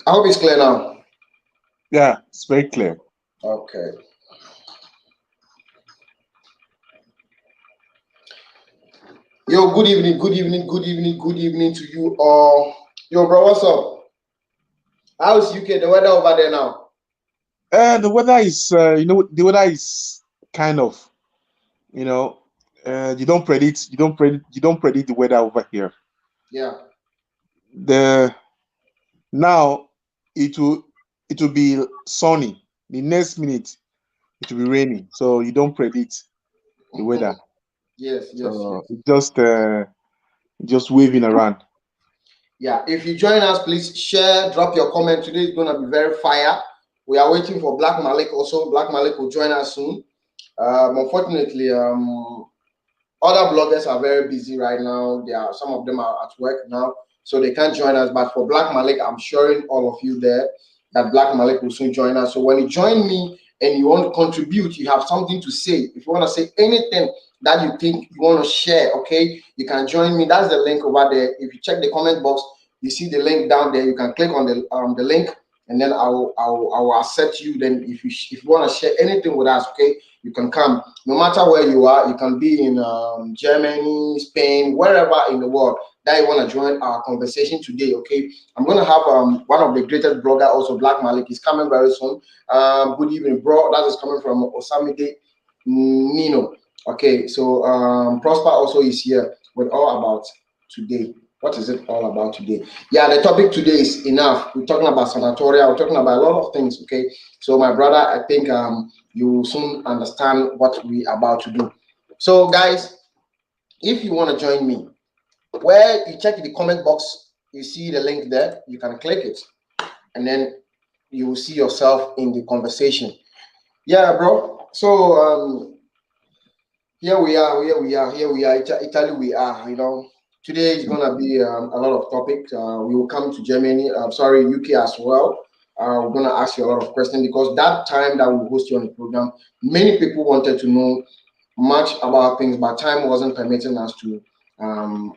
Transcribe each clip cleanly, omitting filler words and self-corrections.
I hope it's clear now. Yeah, it's very clear. Okay. Yo, good evening, good evening, good evening, good evening to you all. Yo, bro, what's up? How's UK? The weather over there now? The weather is, the weather is kind of, you know, you don't predict the weather over here. Yeah. The Now it will it will be sunny. The next minute it will be raining. So you don't predict the weather. Yes, yes, So yes. it just waving around. Yeah, if you join us, please share, drop your comment. Today is going to be very fire. We are waiting for Black Malik also. Black Malik will join us soon. Unfortunately, other bloggers are very busy right now. Some of them are at work now, so they can't join us. But for Black Malik, I'm assuring all of you there that Black Malik will soon join us. So when you join me and you want to contribute, you have something to say. If you want to say anything that you think you want to share, okay, you can join me. That's the link over there. If you check the comment box, you see the link down there. You can click on the link, and then I will accept you. Then if you want to share anything with us, okay, you can come. No matter where you are, you can be in Germany, Spain, wherever in the world that you want to join our conversation today. Okay, I'm gonna have one of the greatest blogger also, Black Malik, is coming very soon. Good evening, bro. That is coming from Osamide Nino. Okay, so Prosper also is here with all about today. What is it all about today? Yeah, the topic today is enough. We're talking about sanatoria. We're talking about a lot of things. Okay, so my brother, I think you will soon understand what we are about to do. So, guys, if you want to join me, where you check the comment box, you see the link there. You can click it, and then you will see yourself in the conversation. Yeah, bro. So here we are. Here we are. Here we are. Italy. We are. Today is gonna be a lot of topics. We will come to Germany. Sorry, UK as well. We're gonna ask you a lot of questions because that time that we host you on the program, many people wanted to know much about things, but time wasn't permitting us to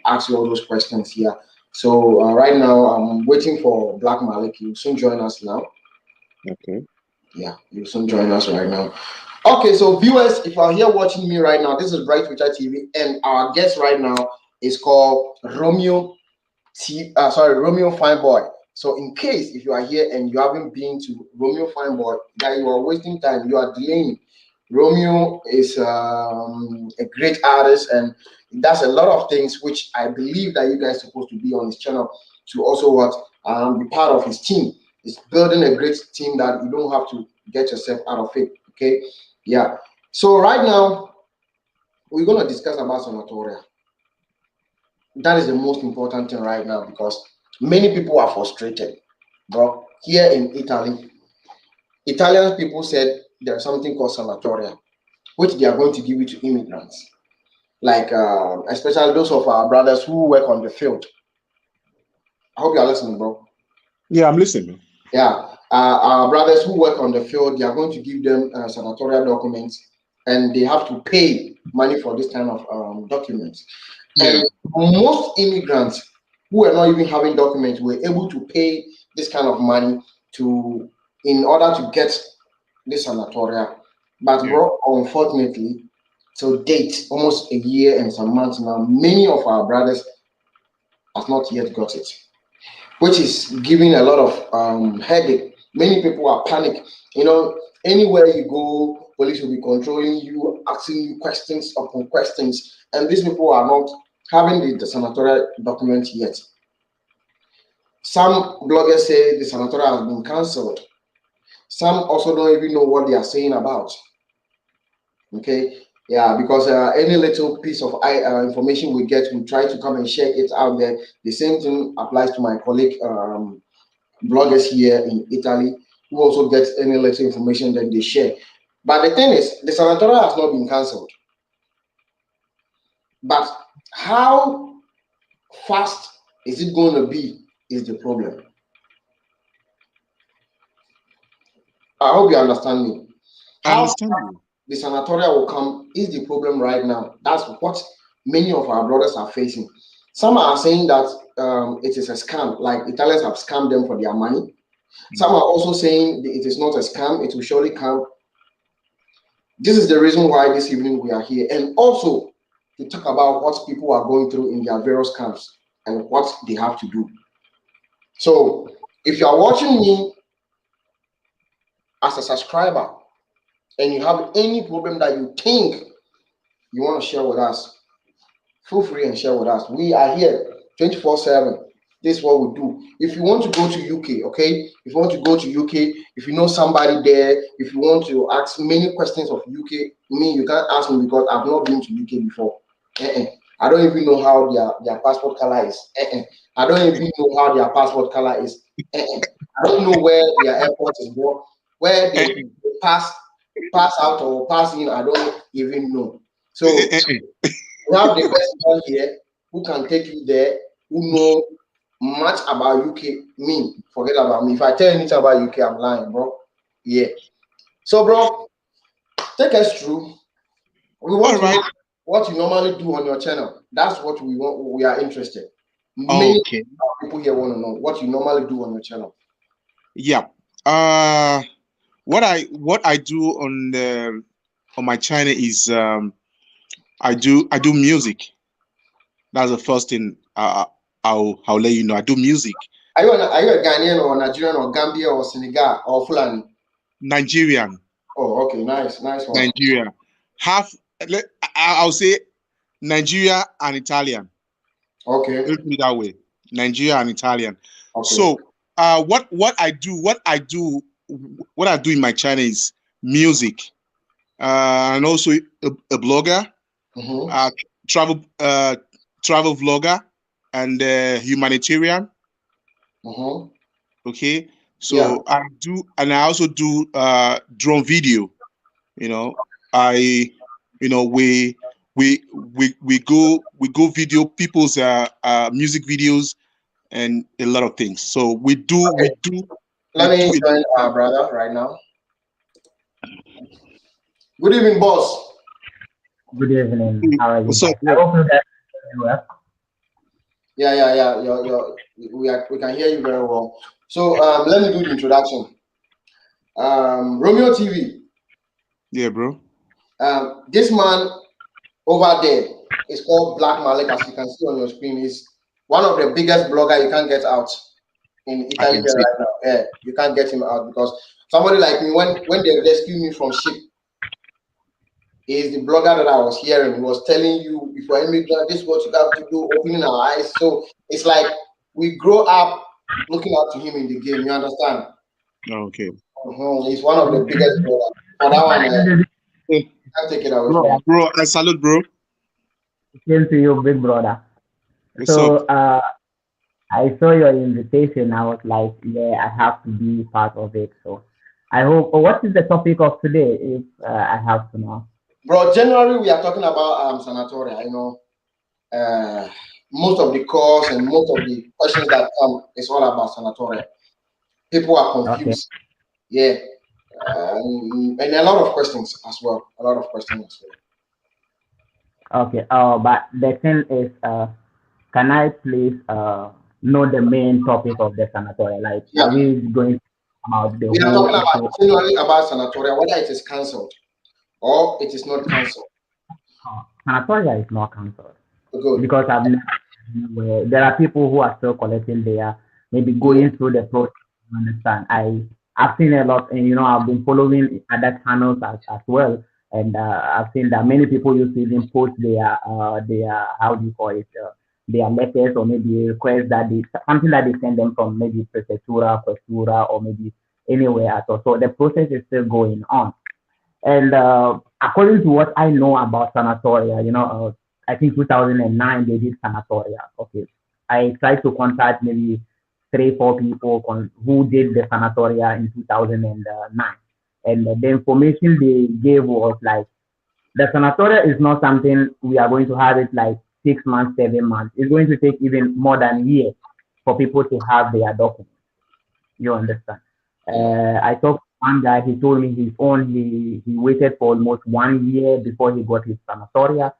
ask you all those questions here. So right now, I'm waiting for Black Malik. You'll soon join us now. Okay. Yeah, you'll soon join us right now. Okay, so viewers, if you are here watching me right now, this is Bright Future TV, and our guest right now is called Romeo Fine Boy. So in case if you are here and you haven't been to Romeo Fine Boy, that you are wasting time, you are delaying. Romeo is a great artist and he does a lot of things which I believe that you guys are supposed to be on his channel to also be part of his team. He's building a great team that you don't have to get yourself out of it. Okay, yeah. So right now we're gonna discuss about sanatoria. That is the most important thing right now because many people are frustrated. Bro, here in Italy, Italian people said there's something called sanatoria, which they are going to give it to immigrants, like especially those of our brothers who work on the field. I hope you are listening, bro. Yeah, I'm listening. Yeah, our brothers who work on the field, they are going to give them sanatoria documents, and they have to pay money for this kind of documents. Yeah. And most immigrants who are not even having documents were able to pay this kind of money to in order to get this sanatoria. But Yeah. bro, unfortunately, to date, almost a year and some months now, many of our brothers have not yet got it, which is giving a lot of headache. Many people are panic. Anywhere you go, police will be controlling you, asking you questions upon questions, and these people are not having the sanatoria document yet. Some bloggers say the sanatoria has been cancelled. Some also don't even know what they are saying about. Okay, yeah, because any little piece of information we get, we try to come and share it out there. The same thing applies to my colleague bloggers here in Italy who also get any little information that they share. But the thing is, the sanatoria has not been cancelled. But how fast is it going to be is the problem. I hope you understand me. I How understand you. the sanatoria will come is the problem right now. That's what many of our brothers are facing. Some are saying that it is a scam, like Italians have scammed them for their money. Some are also saying it is not a scam, it will surely come. This is the reason why this evening we are here, and also to talk about what people are going through in their various camps and what they have to do. So, if you are watching me as a subscriber and you have any problem that you think you want to share with us, feel free and share with us. We are here 24/7. This is what we do. If you want to go to UK, okay? If you want to go to UK, if you know somebody there, if you want to ask many questions of UK, me, you can't ask me because I've not been to UK before. I don't even know how their passport color is. I don't even know how their passport color is. I don't know where their airport is, where they pass out or pass in. I don't even know. So we have the best man here who can take you there, who know much about UK. Me, forget about me. If I tell anything about UK, I'm lying, bro. Yeah. So, bro, take us through. We want All to know right. what you normally do on your channel. That's what we want. We are interested. Many Okay. people here want to know what you normally do on your channel. Yeah. What I do on my channel is I do music. That's the first thing I'll let you know. I do music. Are you a Ghanaian or Nigerian or Gambia or Senegal or Fulani? Nigerian. Oh, okay, nice one. Nigeria. Half. I'll say Nigeria and Italian. Okay, Let me put it that way. Nigeria and Italian. okay. So what I do in my channel is music, and also a blogger, Mm-hmm. uh, travel travel vlogger, and humanitarian. Mm-hmm. Okay, Yeah. so I do, and I also do drone video. You know, I, we go video people's music videos and a lot of things. So Okay. we Let me do a lot join of things. our brother right now. Good evening, boss. Good evening. How are you What's up, guys? I bro? hope you guys are doing well. Yeah. We can hear you very well. So let me do the introduction. Romeo TV. Yeah, bro. This man over there is called Black Malik, as you can see on your screen. Is one of the biggest blogger you can't get out in I Italy can here see. right now. Yeah, you can't get him out because somebody like me, when they rescued me from ship, is the blogger that I was hearing. He was telling you, if you're immigrant, this is what you have to do, opening our eyes. So it's like we grow up looking up to him in the game. You understand? Okay. He's one of the biggest bloggers. For that one, My name is Hey, can't take it away bro, from him. bro, I salute, bro. Same to you, big brother. What's up? So I saw your invitation. I was like, yeah, I have to be part of it. So I hope. What is the topic of today? If I have to know. Bro, January we are talking about sanatoria. Most of the calls and most of the questions that come is all about sanatoria. People are Okay. confused. Yeah. And a lot of questions as well. A lot of questions as well. Okay. But the thing is, can I please know the main topic of the sanatoria? Like, Yeah. are we going to talk about the We are whole talking about issue? generally about sanatoria, whether it is cancelled or it is not cancelled. Sanatoria is not cancelled. Good. Because I've never seen where there are people who are still collecting their maybe Mhm. going through the process. You understand? I've seen a lot, and I've been following other channels as well, and I've seen that many people used to even post their how do you call it their letters or maybe a request that they something that they send them from maybe prefectura, questura, or maybe anywhere at all. So the process is still going on. And according to what I know about sanatoria, I think 2009 they did sanatoria. Okay, I tried to contact maybe 3, 4 people who did the sanatoria in 2009, and the information they gave was like the sanatoria is not something we are going to have it like 6 months, 7 months. It's going to take even more than a year for people to have their documents. You understand? Yeah. I talked to one guy. He told me his own. He waited for almost 1 year before he got his sanatoria.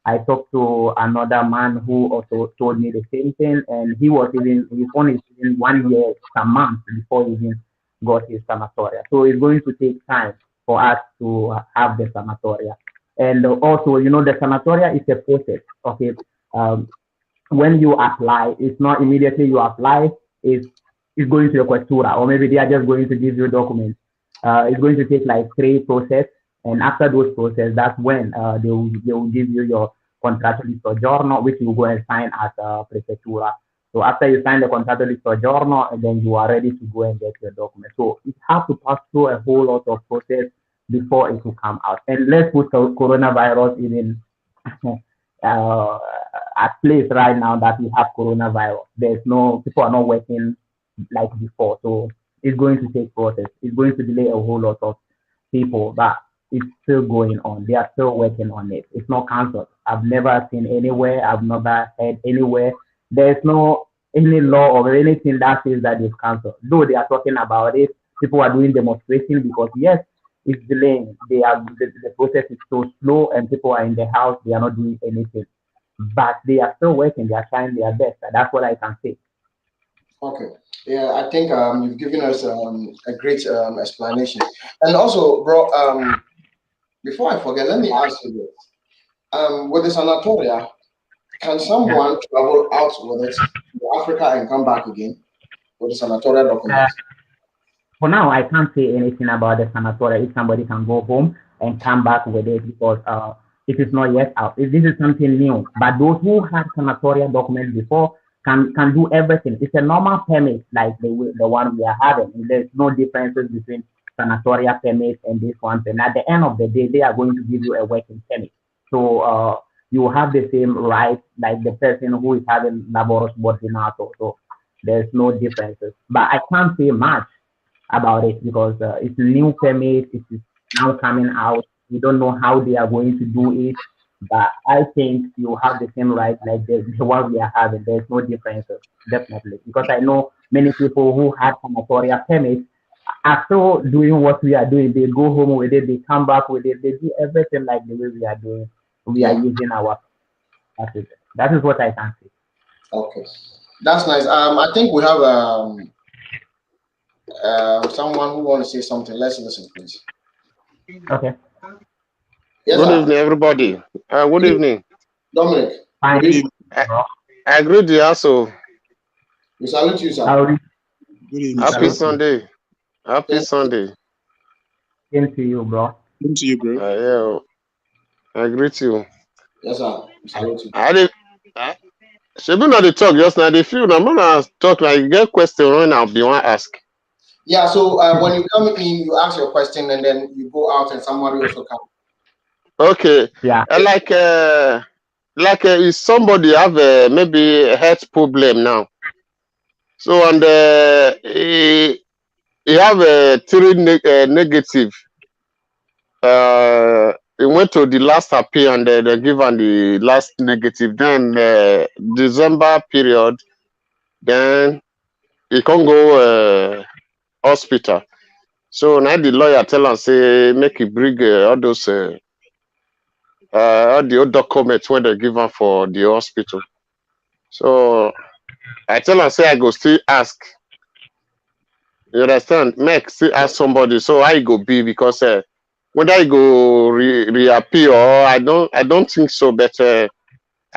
I talked to another man who also told me the same thing, and his phone is even 1 year, some months before he even got his sanatoria. So it's going to take time for us to have the sanatoria. And also, the sanatoria is a process. Okay, um, when you apply, it's not immediately you apply, it's going to the questura, or maybe they are just going to give you documents. It's going to take like three process, and after those process, that's when they will give you your contratto di soggiorno, which you go and sign at prefectura. So after you sign the contratto di soggiorno, and then you are ready to go and get your document. So it has to pass through a whole lot of process before it will come out. And let's put coronavirus even uh, at place right now that we have coronavirus. There's no people are not working like before, so it's going to take process. It's going to delay a whole lot of people, but it's still going on. They are still working on it. It's not cancelled. I've never seen anywhere. I've never heard anywhere. There's no any law or anything that says that it's cancelled. Though they are talking about it, people are doing demonstration because yes, it's delaying. The process is so slow, and people are in the house. They are not doing anything, but they are still working. They are trying their best. That's what I can say. Okay. Yeah, I think you've given us a great explanation. And also, bro, before I forget, let me ask you this. With the sanatoria, can Yeah. someone travel out with it to Africa and come back again with the sanatoria Uh, documents? for now, I can't say anything about the sanatoria. If somebody can go home and come back with it because it is not yet out. This is something new. But those who had sanatoria documents before can do everything. It's a normal permit like the one we are having. There's no differences between sanatoria permit and this one. And at the end of the day, they are going to give you a working permit. So you have the same rights like the person who is having laboros ordinato. So there's no differences. But I can't say much about it because it's a new permit. It is now coming out. We don't know how they are going to do it, but I think you have the same right like the one we are having. There's no differences, definitely, because I know many people who have sanatoria permits are still doing what we are doing. They go home with it. They come back with it. They do everything like the way we are doing. We are Yeah. using our. That is what I can say. Okay. That's nice. I think we have someone who want to say something. Let's listen, please. Okay, Yes, Good sir. evening, everybody. Good Good evening, evening. Dominic. fine. Good Good evening. evening. I, Bro. I greet you also. We salute you, sir. I'll read Good evening, Happy sir. salute Sunday. Happy Thank you. Sunday. you. Same to you, bro. Same to you, bro. Yeah, I greet you. Yes, sir. We salute you. I did. Should be not the talk just now. The few I'm gonna talk like get question when I'll be one ask. Yeah. So when you come in, you ask your question, and then you go out, and somebody also comes. Okay. Yeah. Uh, like uh, if somebody have maybe a health problem now. So and he have three negative. He went to the last appeal and they give him the last negative. Then December period, then he can't go hospital. So now the lawyer tell him say make he bring all those all the old documents when they give him for the hospital. So I tell him say I go still ask. You understand? Make still ask somebody. So I go be because whether I go reappear or I don't think so. But I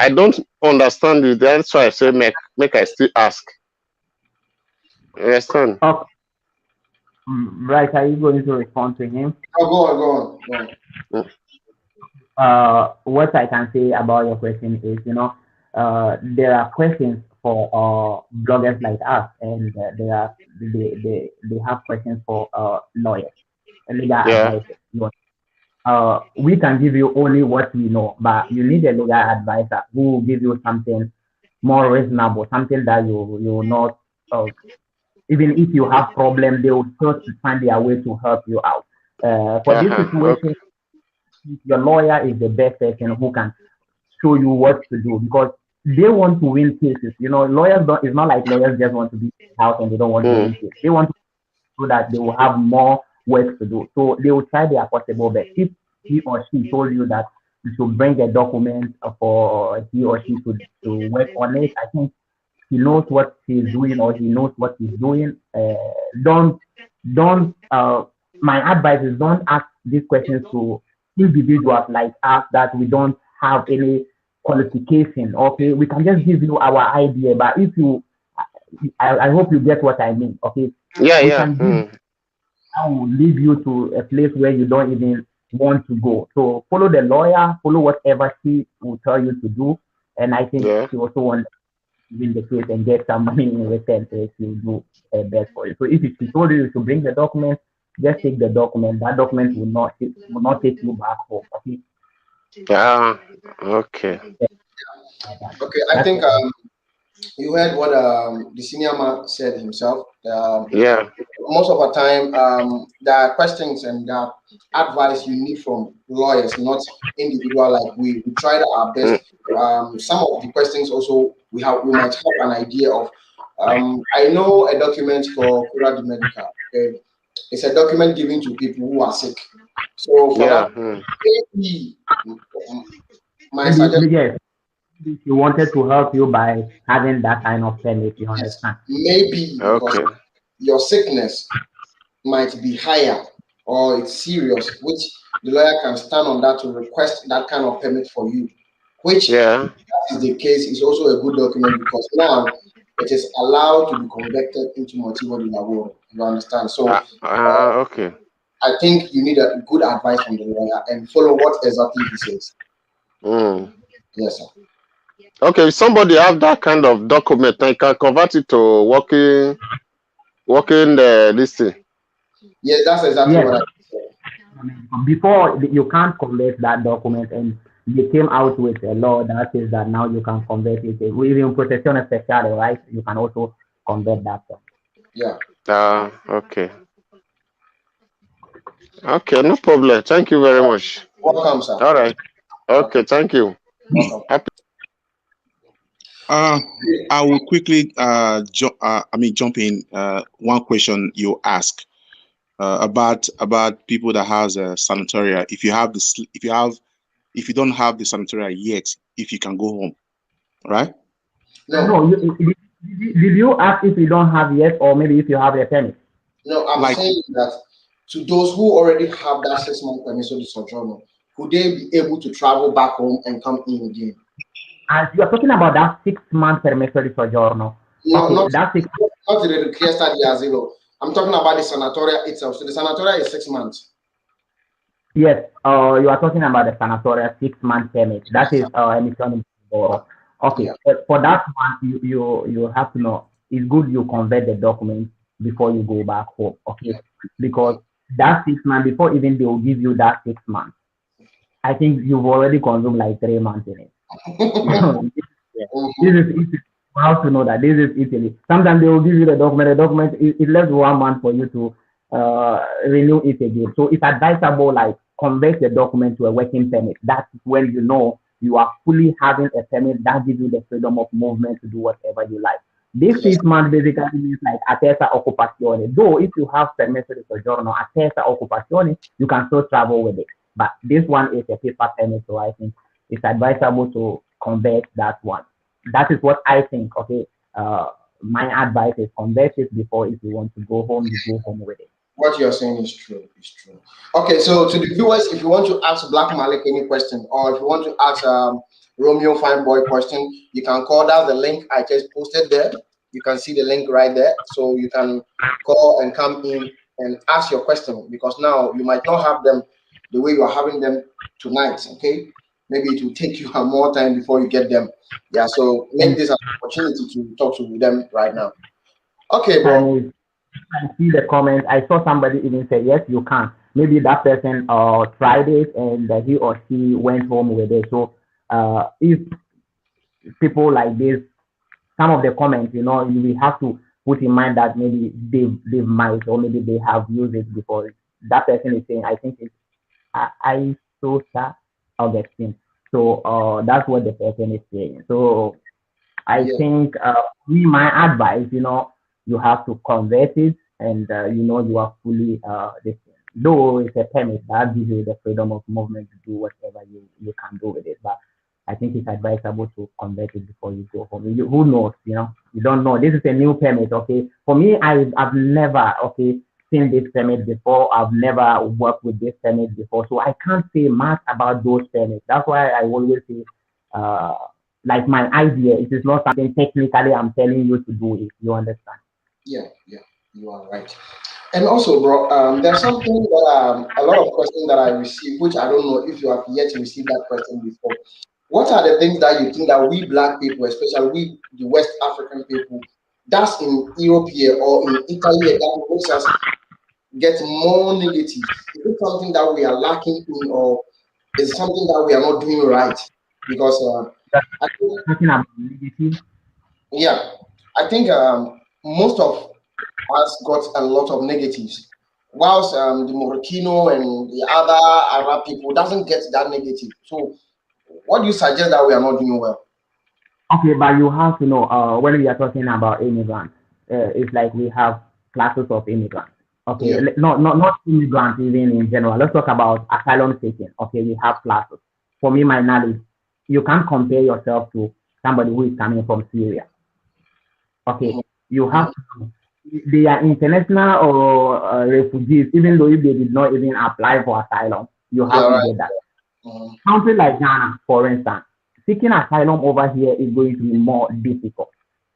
don't understand it. That's why I say make I still ask. You understand? Okay. Right. Are you going to respond to him? Oh, go on, go on, go on. Mm. What I can say about your question is, there are questions for bloggers like us, and they have questions for lawyers, legal Yeah. advisors. We can give you only what we know, but you need a legal advisor who will give you something more reasonable, something that you will not. Even if you have problem, they will still find their way to help you out. For this Uh-huh. Okay. situation, your lawyer is the best person who can show you what to do because they want to win cases. Lawyers don't. It's not like lawyers just want to be in the house and they don't want to Mm. win cases. They want to so that they will have more work to do. So they will try their possible best. If he or she told you that to bring a document for he or she to work on it. I think he knows what he's doing or he knows what he's doing. Don't don't My advice is don't ask these questions to individuals like us that we don't have any qualification. Okay, we can just give you our idea, but if you, I hope you get what I mean. Okay, Yeah, we yeah. can give, I will lead you to a place where you don't even want to go. So follow the lawyer, follow whatever she will tell you to do, and I think Yeah. she also wants win the case and get some money in return, so she will do her best for you. So if she told you to bring the document, just take the document. That document will not take you back home. Okay. Ah, okay. Okay, I That's think what I you heard what the senior man said himself. Yeah. Most of the time, there are questions and there are advice you need from lawyers, not individual like we tried our Mm, best. Some of the questions also we might have an idea of. I know a document called Cura de Medica. Okay, it's a document given to people who are sick. So for that, yeah. maybe my maybe suggestion yes. Maybe she wanted to help you by having that kind of permit. You is understand? maybe because Okay. your sickness might be higher or it's serious, which the lawyer can stand on that to request that kind of permit for you, which Yeah. that is the case is also a good document because now it is allowed to be converted into motivo de labor. You understand? So Okay. I think you need a good advice from the lawyer and follow what exactly he says. Mm. Yes, sir. Okay. If somebody have that kind of document, I can convert it to working this thing. Yes, that's exactly Yes. what I said. Before you can't convert that document, and they came out with a law that says that now you can convert it. Even protection especially, right? You can also convert that. Yeah. Ah, okay. Okay, no problem. Thank you very much. Welcome, sir. All right. Okay. Okay, thank you. Welcome. Happy. Uh, I will quickly jump in. One question you ask about people that has a sanatoria. If you don't have the sanatoria yet, if you can go home, right? No, No, did you ask if you don't have yet, or maybe if you have a permit? no, I'm Like saying that to those who already have that 6 month permission de sojourno, could they be able to travel back home and come in again? As you are talking about that 6 month permesso di soggiorno. No, Okay, not that six. not the requesta di asilo. I'm talking about the sanatoria itself. So the sanatoria is 6 months. Yes, you are talking about the sanatoria 6 month permit. That is emission. Okay, Yeah. for that one, you have to know it's good you convert the document before you go back home. Okay, because that 6 months before even they will give you that 6 months. I think you've already consumed like 3 months in it. Yeah. This Mhm. is Italy. You have to know that this is Italy. Sometimes they will give you the document. The document it left 1 month for you to renew it again. So it's advisable like convert the document to a working permit. That's when you know you are fully having a permit that gives you the freedom of movement to do whatever you like. This Yes. 6 months basically means like attesa occupazione. Though if you have permesso di soggiorno, attesa occupazione, you can still travel with it. But this one is a paper permit, so I think it's advisable to convert that one. That is what I think. Okay, my advice is convert it before if you want to go home, you go home with it. What you're saying is true. It's true. Okay, so to the viewers, if you want to ask Black Malik any question, or if you want to ask Romeo Fine Boy question, you can call. That's the link I just posted there. You can see the link right there. So you can call and come in and ask your question because now you might not have them the way you are having them tonight. Okay, maybe it will take you more time before you get them. Yeah, so make And this an opportunity to talk to them right now. Okay, bro. and I see the comments. I saw somebody even say yes, you can. Maybe that person tried it and he or she went home with it. So if people like this, some of the comments, we have to put in mind that maybe they might or maybe they have used it before. That person is saying, I think it's Isosa Augustine. So that's what the person is saying. So I Yeah. think my advice, you have to convert it and you are fully this thing. Though it's a permit that gives you the freedom of movement to do whatever you can do with it. But I think it's advisable to convert it before you go home. Who knows? You don't know. This is a new permit, okay? For me, I've never, okay, seen this permit before. I've never worked with this permit before. So I can't say much about those permits. That's why I always say, uh, like my idea, it is not something technically I'm telling you to do it. You understand? Yeah, yeah, you are right. And also, bro, there's something that a lot of questions that I receive, which I don't know if you have yet received that question before. What are the things that you think that we black people, especially we the West African people, that's in Europe here or in Italy here that makes us get more negative? Is it something that we are lacking in, or is it something that we are not doing right? Because That's I think, talking about negative. yeah, I think most of us got a lot of negatives, whilst the Morocco and the other Arab people doesn't get that negative. So, what do you suggest that we are not doing well? Okay, but you have to know, when we are talking about immigrants, it's like we have classes of immigrants. Okay, Yeah. not immigrants even in general. Let's talk about asylum seeking. Okay, we have classes. For me, my knowledge, you can't compare yourself to somebody who is coming from Syria. Okay, Mhm, you have mhm. to, they are international or refugees, even though if they did not even apply for asylum, you Yeah, have to right. get that. Mhm. Country like Ghana, for instance, seeking asylum over here is going to be more difficult.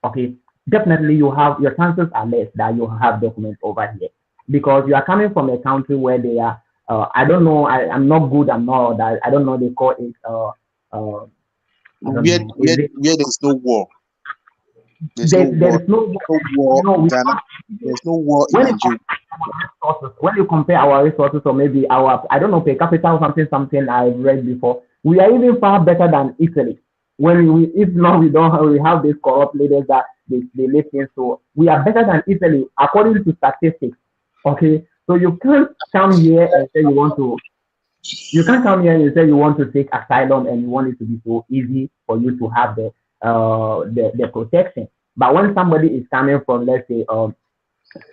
Okay, definitely you have your chances are less that you have documents over here because you are coming from a country where they are. I don't know. I'm not good. I'm not that. I don't know. They call it. I don't Where know. Is where it? where there's no war. There's no There war. is no. No war in We Ghana. There's no war in when you Nigeria. compare our resources, or maybe our, I don't know, per capita or something I've read before, we are even far better than Italy. When we, if not, we don't have, we have these corrupt leaders that they live in. So we are better than Italy according to statistics. Okay, so come here and say you want to, you can't come here and say you want to take asylum and you want it to be so easy for you to have the protection. But when somebody is coming from, let's say,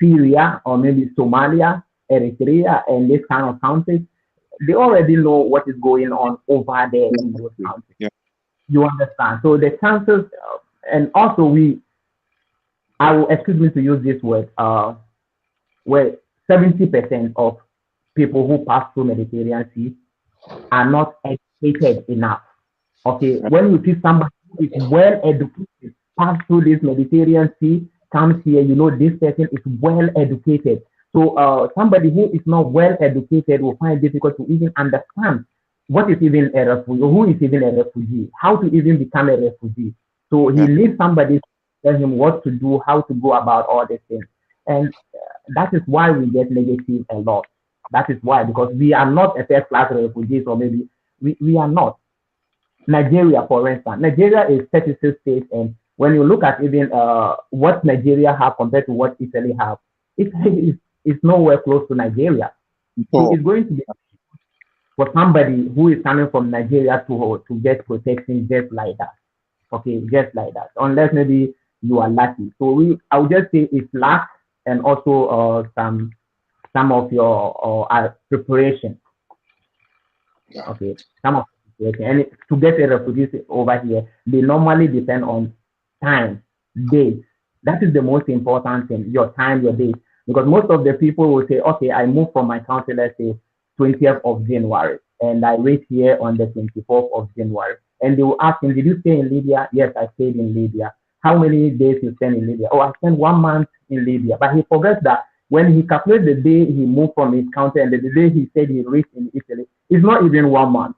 Syria or maybe Somalia, Eritrea, and this kind of countries, they already know what is going on over there in those Exactly. countries. Yeah. You understand? So the chances, and also I will excuse me to use this word, where 70% of people who pass through Mediterranean Sea are not educated enough. Okay, when you see somebody who is well educated, pass through this Mediterranean Sea, comes here, you know this person is well educated. So somebody who is not well educated will find it difficult to even understand what is even a refugee, who is even a refugee, how to even become a refugee. So he Yeah. needs somebody to tell him what to do, how to go about all these things. And that is why we get negative a lot. That is why, because we are not a first class refugees, or maybe we are not. Nigeria, for instance, Nigeria is 36 states, and when you look at even what Nigeria have compared to what Italy have, Italy is nowhere close to Nigeria. So So it's going to be for somebody who is coming from Nigeria to get protection just like that. Okay, just like that. Unless maybe you are lucky. So I would just say it's luck and also some of your preparation. Yeah. Okay, some of it. And to get a refugee over here, they normally depend on time, dates. That is the most important thing, your time, your date. Because most of the people will say, okay, I moved from my country, let's say 20th of January, and I reach here on the 24th of January. And they will ask him, did you stay in Libya? Yes, I stayed in Libya. How many days you spend in Libya? Oh, I spent 1 month in Libya. But he forgets that when he calculates the day he moved from his country and the day he said he reached in Italy, it's not even 1 month.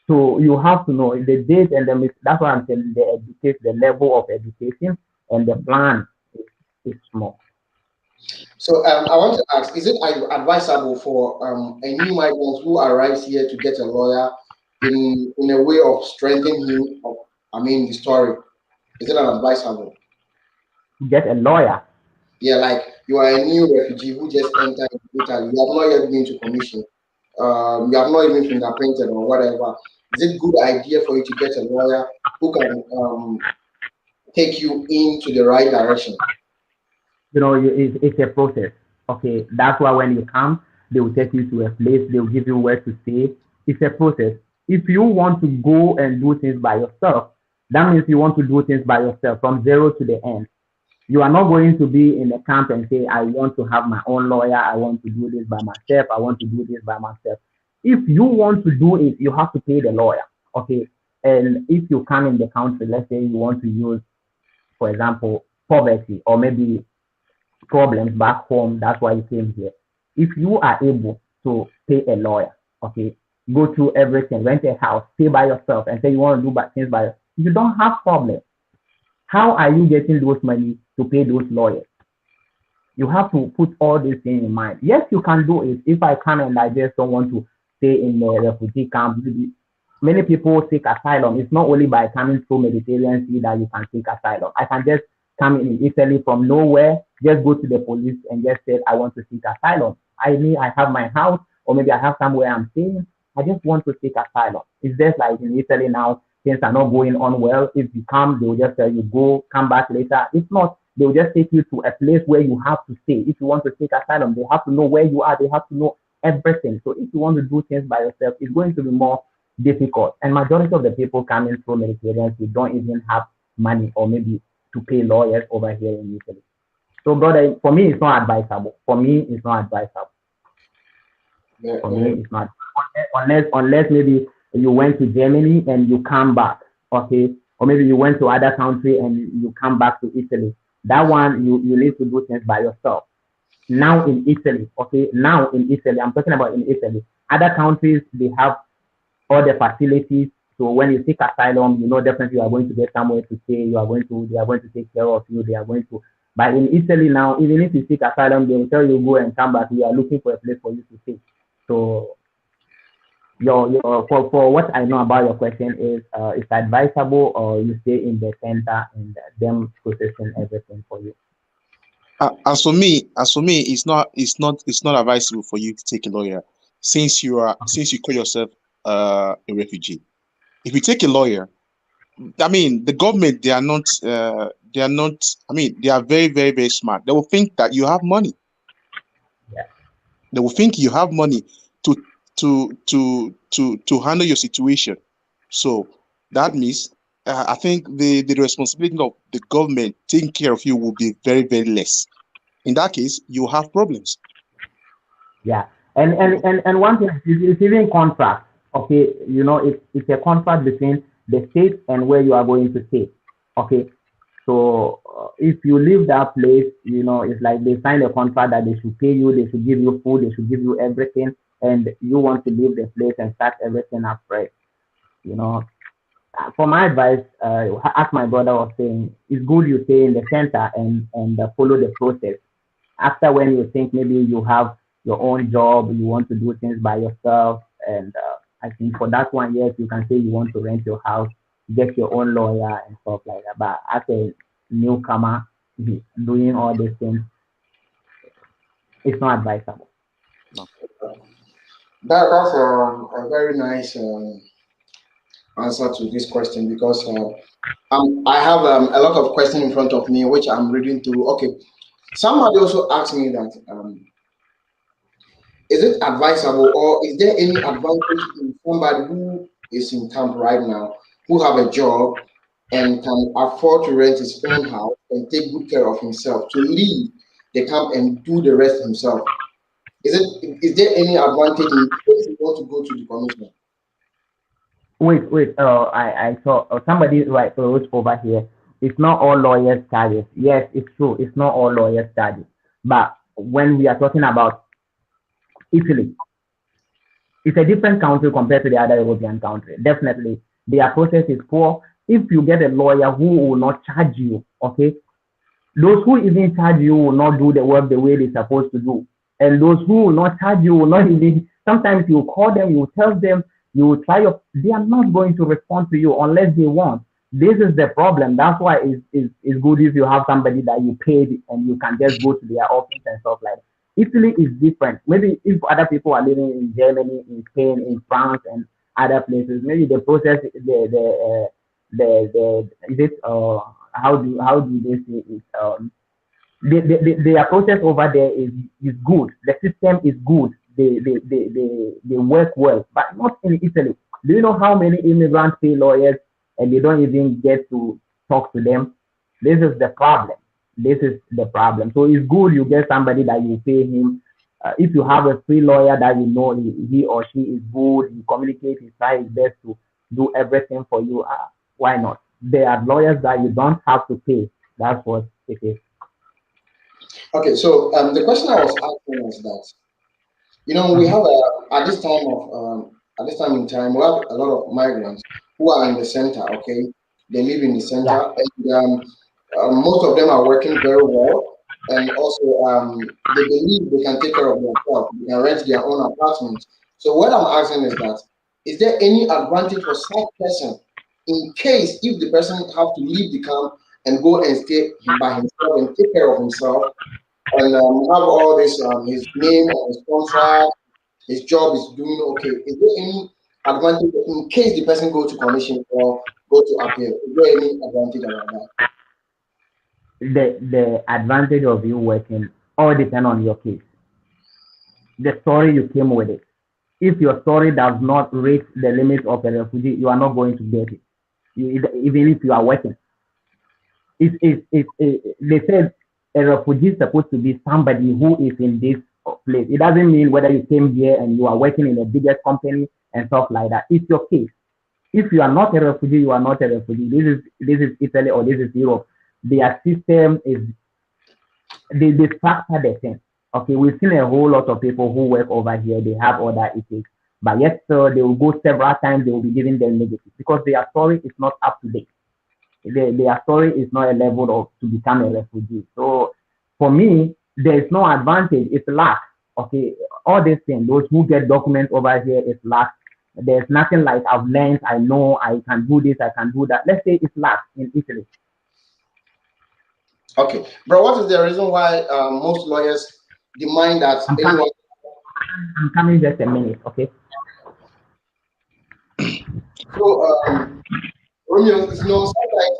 So you have to know the date and that's why I'm saying the level of education and the plan is small. So I want to ask: is it advisable for a new migrant who arrives here to get a lawyer in a way of strengthening him? I mean, the story. Is it advisable? Get a lawyer. Yeah, like you are a new refugee who just entered Italy. You have not yet been to commission. You have not even fingerprinted or whatever. Is it good idea for you to get a lawyer who can take you into the right direction? It's a process. Okay, that's why when you come, They will take you to a place. They will give you where to stay. It's a process. If you want to go and do things by yourself, that means you want to do things by yourself from zero to the end. You are not going to be in a camp and say, I want to have my own lawyer. I want to do this by myself. I want to do this by myself. If you want to do it, you have to pay the lawyer. Okay. And if you come in the country, let's say you want to use, for example, poverty or maybe problems back home, that's why you came here. If you are able to pay a lawyer, okay, go through everything, rent a house, pay by yourself, and say you want to do things by yourself, you don't have problems. How are you getting those money to pay those lawyers? You have to put all these things in mind. Yes, you can do it. If I come and I just don't want to stay in the refugee camp, many people seek asylum. It's not only by coming through Mediterranean Sea that you can seek asylum. I can just come in Italy from nowhere, just go to the police and just say, I want to seek asylum. I have my house, or maybe I have somewhere I'm staying. I just want to seek asylum. It's just like in Italy now, things are not going on well. If you come, they will just tell you, go, come back later. If not, they will just take you to a place where you have to stay. If you want to seek asylum, they have to know where you are. They have to know everything. So if you want to do things by yourself, it's going to be more difficult. And majority of the people coming through Mediterranean Sea don't even have money or maybe to pay lawyers over here in Italy. So, brother, for me, it's not advisable. For me, it's not advisable. For me, it's not. Unless maybe you went to Germany and you come back, okay? Or maybe you went to other country and you come back to Italy. That one, you need to do things by yourself. Now in Italy, okay? Now in Italy, I'm talking about in Italy. Other countries, they have all the facilities. So when you seek asylum, you know definitely you are going to get somewhere to stay. They are going to take care of you. They are going to. But in Italy now, even if you seek asylum, they will tell you go and come back. We are looking for a place for you to stay. So for what I know about your question is, it's advisable or you stay in the center and them processing everything for you. As for me, it's not advisable for you to take a lawyer since you call yourself a refugee. If you take a lawyer, I mean, the government, they are not, I mean, they are very, very, very smart. They will think that you have money. Yeah. They will think you have money to handle your situation. So that means I think the responsibility of the government taking care of you will be very, very less. In that case, you have problems. Yeah. And one thing is even contract. Okay, you know, it's a contract between the state and where you are going to stay. Okay. So if you leave that place, you know, it's like they sign a contract that they should pay you, they should give you food, they should give you everything, and you want to leave the place and start everything afresh. You know, for my advice, as my brother was saying, it's good you stay in the center and follow the process. After when you think maybe you have your own job, you want to do things by yourself, and I think for that one, yes, you can say you want to rent your house, get your own lawyer and stuff like that. But as a newcomer, doing all these things, it's not advisable. No. That's a very nice answer to this question because I have a lot of questions in front of me which I'm reading through. Okay, somebody also asked me that is it advisable or is there any advantage in somebody who is in camp right now, who have a job and can afford to rent his own house and take good care of himself to leave the camp and do the rest himself? Is there any advantage in case you want to go to the commission? Wait. I saw somebody wrote over here. It's not all lawyers charges. Yes, it's true. It's not all lawyers charges. But when we are talking about Italy, it's a different country compared to the other European country. Definitely, their process is poor. If you get a lawyer who will not charge you, okay, those who even charge you will not do the work the way they're supposed to do. And those who will not charge you will not even, sometimes you call them, you tell them, you try they are not going to respond to you unless they want. This is the problem. That's why it's good if you have somebody that you paid and you can just go to their office and stuff like that. Italy is different. Maybe if other people are living in Germany, in Spain, in France, and other places, maybe the process, is it how do they say it? Their process over there is good. The system is good. they work well, but not in Italy. Do you know how many immigrants pay lawyers and they don't even get to talk to them? This is the problem. This is the problem. So it's good you get somebody that you pay him. If you have a free lawyer that you know he or she is good, he communicates, he tries his best to do everything for you. Why not? There are lawyers that you don't have to pay. That's what it is. Okay, so the question I was asking was that, we have at this time of at this time in time, we have a lot of migrants who are in the center. Okay, they live in the Yeah. center, and most of them are working very well, and also they believe they can take care of themselves. They can rent their own apartment. So what I'm asking is that, is there any advantage for such person in case if the person have to leave the camp and go and stay by himself and take care of himself and have all this his name on his contract, his job is doing okay. Is there any advantage in case the person go to commission or go to appeal? Is there any advantage about that? The advantage of you working all depend on your case. The story you came with it. If your story does not reach the limit of a refugee, you are not going to get it. Even if you are working. They said a refugee is supposed to be somebody who is in this place. It doesn't mean whether you came here and you are working in the biggest company and stuff like that. It's your case. If you are not a refugee, you are not a refugee. This is Italy or this is Europe. Their system is they structure the thing. Okay, we've seen a whole lot of people who work over here. They have other ethics, but yet still they will go several times. They will be giving them negative because their story is not up to date. Their story is not a level of to become a refugee. So for me, there is no advantage. It's luck. Okay, all these things, those who get documents over here is luck. There's nothing like I've learned, I know, I can do this, I can do that. Let's say it's luck in Italy. Okay, bro, what is the reason why most lawyers demand that I'm coming, anyone? I'm coming just a minute, okay? So, Romeo, sometimes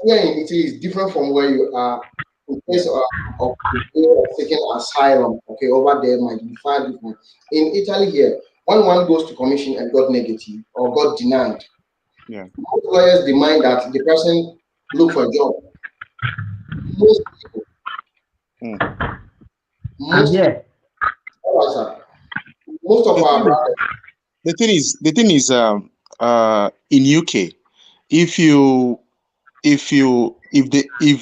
here in Italy is different from where you are. In case of the fear of taking asylum, okay, over there might be far different. In Italy here, when one goes to commission and got negative or got denied, Yeah. most lawyers demand that the person look for a job. Most people, Mm. I'm most people, here. most of The our thing is, brothers, in UK, if you if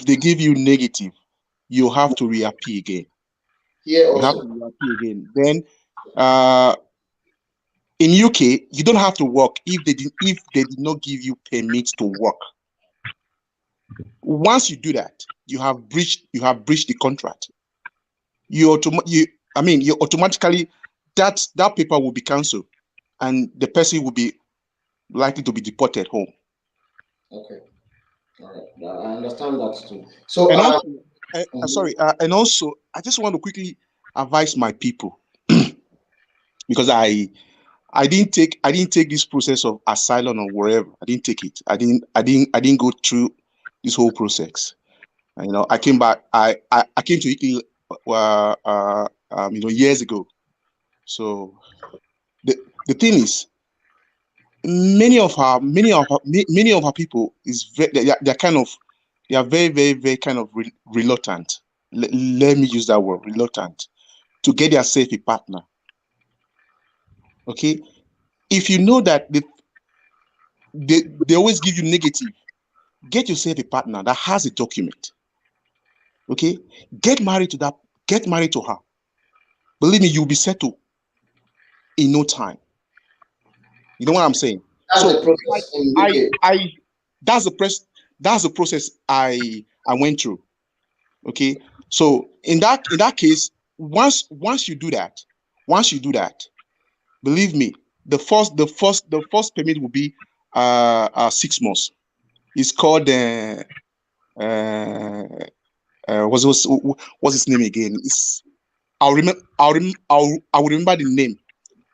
they give you negative, you have to reappeal again. here You have to also. reappeal again. Then in UK, you don't have to work if they did not give you permits to work. Once you do that, you have breached the contract. You automatically that paper will be cancelled and the person will be likely to be deported home. Okay, all right, I understand that too. So, And also, mhm. and also, I just want to quickly advise my people because I didn't take this process of asylum or wherever. I didn't take it. I didn't go through this whole process. I came back. I came to Italy, years ago. So the thing is, many of our people is they're kind of they are very very very kind of reluctant. Let me use that word, reluctant, to get themselves a partner. Okay, if you know that they always give you negative, get yourself a partner that has a document. Okay, get married to that. Get married to her. Believe me, you'll be settled in no time. You know what I'm saying? That's the So process in I UK. I that's the process I went through. Okay, so in that case, once you do that, believe me, the first permit will be 6 months. It's called what's his name again? I will remember the name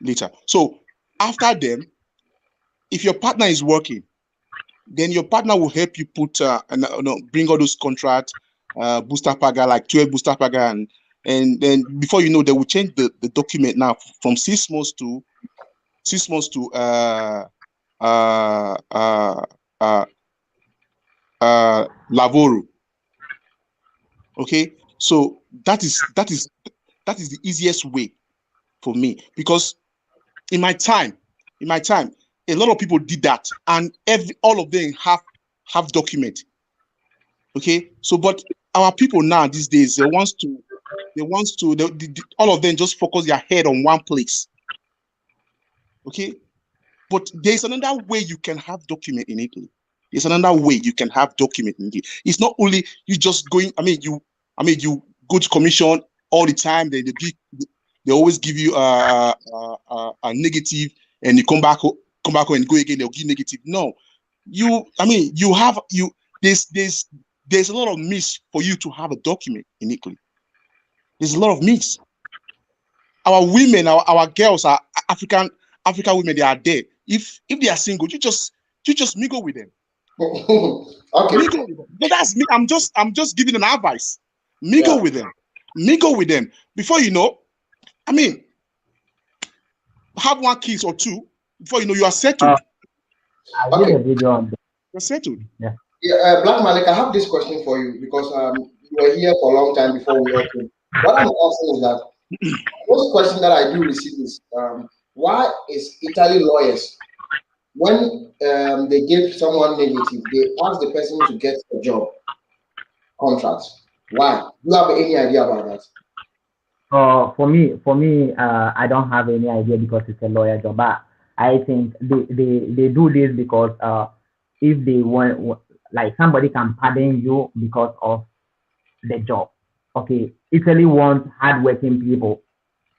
later. So after them, if your partner is working, then your partner will help you put bring all those contracts, booster paga like 12 booster paga and and then before you know, they will change the document now from 6 months to 6 months to uh uh uh Lavoro. Okay, so that is the easiest way for me, because in my time, a lot of people did that, and all of them have document. Okay, so but our people now these days, all of them just focus their head on one place. Okay, but there's another way you can have document in Italy. There's another way you can have document in Italy. It's not only you just going. You go to commission all the time. They always give you a negative, and you come back and go again. They'll give negative. No, you have you. There's a lot of myths for you to have a document in Italy. There's a lot of myths. Our women, our girls are African women. They are there. If they are single, you just mingle with them. Okay. Mingle with them. But that's me. I'm just giving an advice. Mingle Yeah. with them. Mingle with them. Before you know, have one kiss or two. Before you know, you are settled. I did Okay. a video on this. You're settled. Yeah. Yeah, Black Malik, I have this question for you because you were here for a long time before we all came. What I'm asking is that most question that I do receive is why is Italy lawyers when they give someone negative, they ask the person to get a job contract? Why? Do you have any idea about that? For me, I don't have any idea because it's a lawyer job. But I think they do this because if they want, like somebody can pardon you because of the job. Okay, Italy wants hardworking people.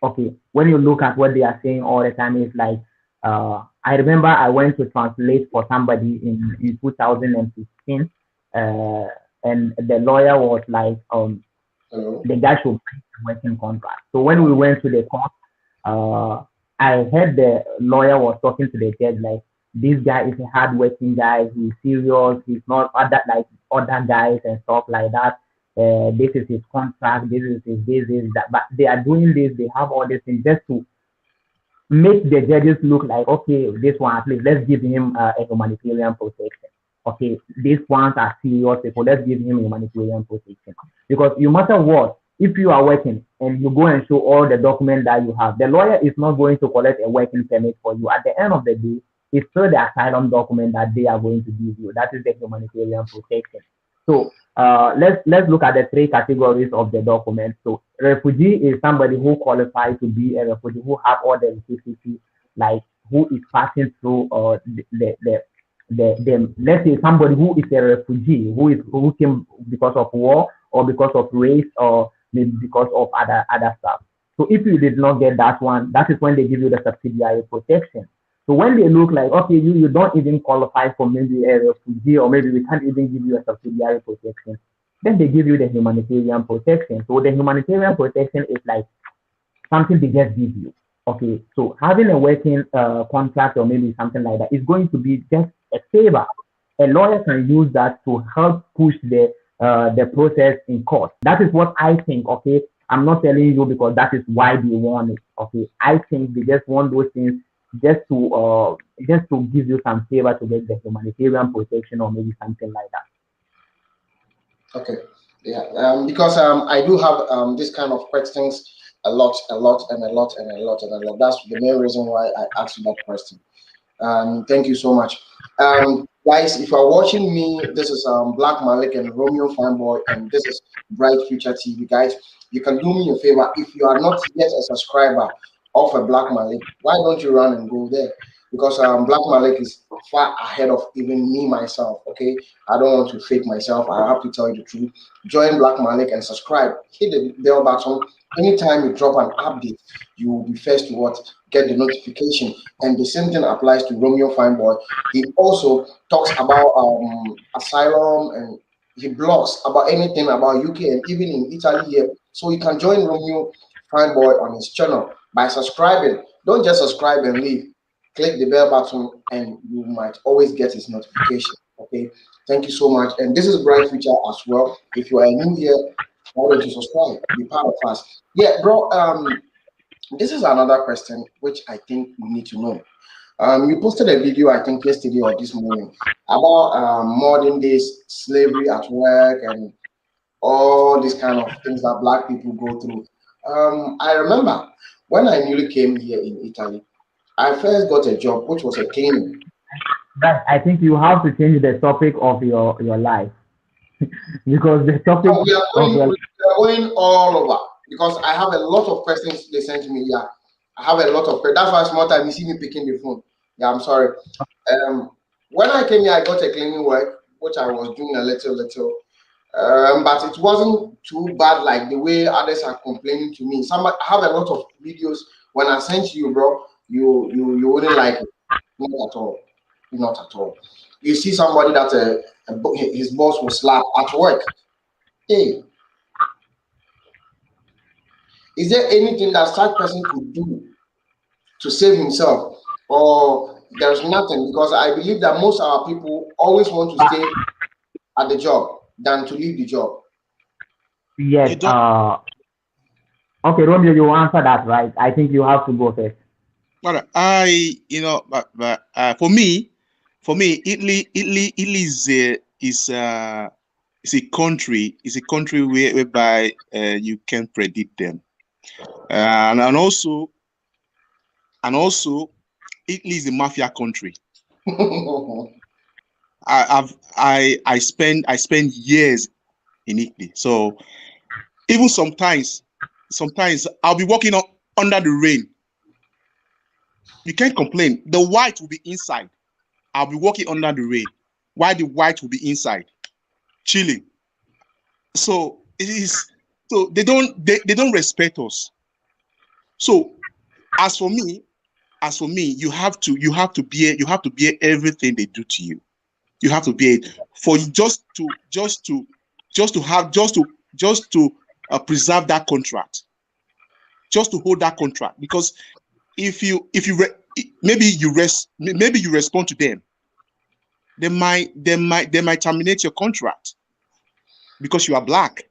Okay, when you look at what they are saying all the time, it's like I remember I went to translate for somebody in 2015, uh, and the lawyer was like, Hello? the guy should bring a working contract. So when we went to the court, uh, I heard the lawyer was talking to the judge like, this guy is a hardworking guy. He's serious. He's not other like other guys and stuff like that. This is his contract. This is that. But they are doing this. They have all these things just to make the judges look like, okay, this one at least let's give him a humanitarian protection. Okay, these ones are serious people. Let's give him humanitarian protection. Because no matter what, if you are working and you go and show all the documents that you have, the lawyer is not going to collect a working permit for you. At the end of the day, it's still the asylum document that they are going to give you. That is the humanitarian protection. So let's look at the three categories of the document. So refugee is somebody who qualifies to be a refugee, who have all the necessities, like who is passing through let's say somebody who is a refugee, who came because of war or because of race or maybe because of other stuff. So if you did not get that one, that is when they give you the subsidiary protection. So when they look like, okay, you don't even qualify for maybe a refugee, or maybe we can't even give you a subsidiary protection, then they give you the humanitarian protection. So the humanitarian protection is like something they just give you. Okay, so having a working contract or maybe something like that is going to be just a favor. A lawyer can use that to help push the process in court. That is what I think. Okay, I'm not telling you because that is why they want it. Okay, I think they just want those things just to give you some favor to get the humanitarian protection or maybe something like that. Okay. Yeah. Because I do have this kind of questions a lot, and a lot, and a lot, and a lot. That's the main reason why I asked you that question. Thank you so much. Guys, if you're watching me, this is Black Malik and Romeo Fanboy, and this is Bright Future TV. Guys, you can do me a favor. If you are not yet a subscriber of a Black Malik, why don't you run and go there? Because Black Malik is far ahead of even me myself. Okay, I don't want to fake myself. I have to tell you the truth. Join Black Malik and subscribe. Hit the bell button. Anytime you drop an update, you will be first to what get the notification. And the same thing applies to Romeo Fineboy. He also talks about asylum, and he blogs about anything about UK and even in Italy here. So you can join Romeo Fineboy on his channel by subscribing. Don't just subscribe and leave. Click the bell button and you might always get his notification. Okay. Thank you so much. And this is Bright Future as well. If you are new here, Why don't you subscribe? Be part of us. Yeah, bro. This is another question which I think we need to know. You posted a video, I think yesterday or this morning, about modern days slavery at work and all these kind of things that black people go through. I remember when I newly came here in Italy, I first got a job which was a cleaning. But I think you have to change the topic of your life because the topic So of your we are going all over because I have a lot of questions they sent me. Yeah, I have a lot of questions. That's why small time you see me picking the phone. Yeah, I'm sorry. Um, when I came here, I got a cleaning work, which I was doing a little. But it wasn't too bad like the way others are complaining to me. Some I have a lot of videos when I sent you, bro. You wouldn't like it, not at all, not at all. You see somebody that his boss will slap at work. Hey, is there anything that such person could do to save himself, or there's nothing? Because I believe that most of our people always want to stay at the job than to leave the job. You yes. don't, Okay, Romeo, you answer that right. I think you have to go first. but for me, Italy is a country whereby you can predict them, and also Italy is a mafia country. I spend years in Italy, so even sometimes I'll be walking up under the rain. You can't complain. The white will be inside. I'll be walking under the rain, while the white will be inside, chilling. So it is. So they don't respect us. So as for me, you have to bear everything they do to you. You have to bear it for you just to preserve that contract, just to hold that contract. Because if you maybe you respond to them, they might terminate your contract because you are black.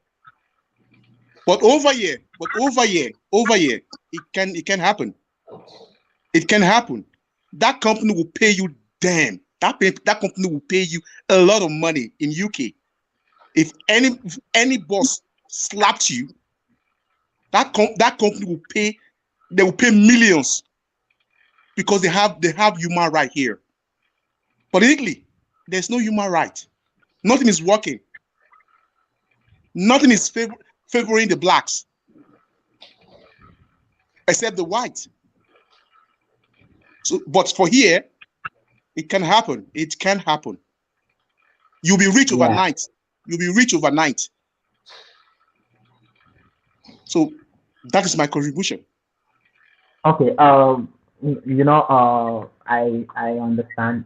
But over here, it can happen. It can happen. That company will pay you damn. That company will pay you a lot of money in UK. If any boss slapped you, that company will pay. They will pay millions because they have human right here. But in Italy, there's no human right. Nothing is working. Nothing is favoring the blacks except the white. So, but for here, it can happen. It can happen. You'll be rich Yeah. overnight. You'll be rich overnight. So that is my contribution. Okay. I understand.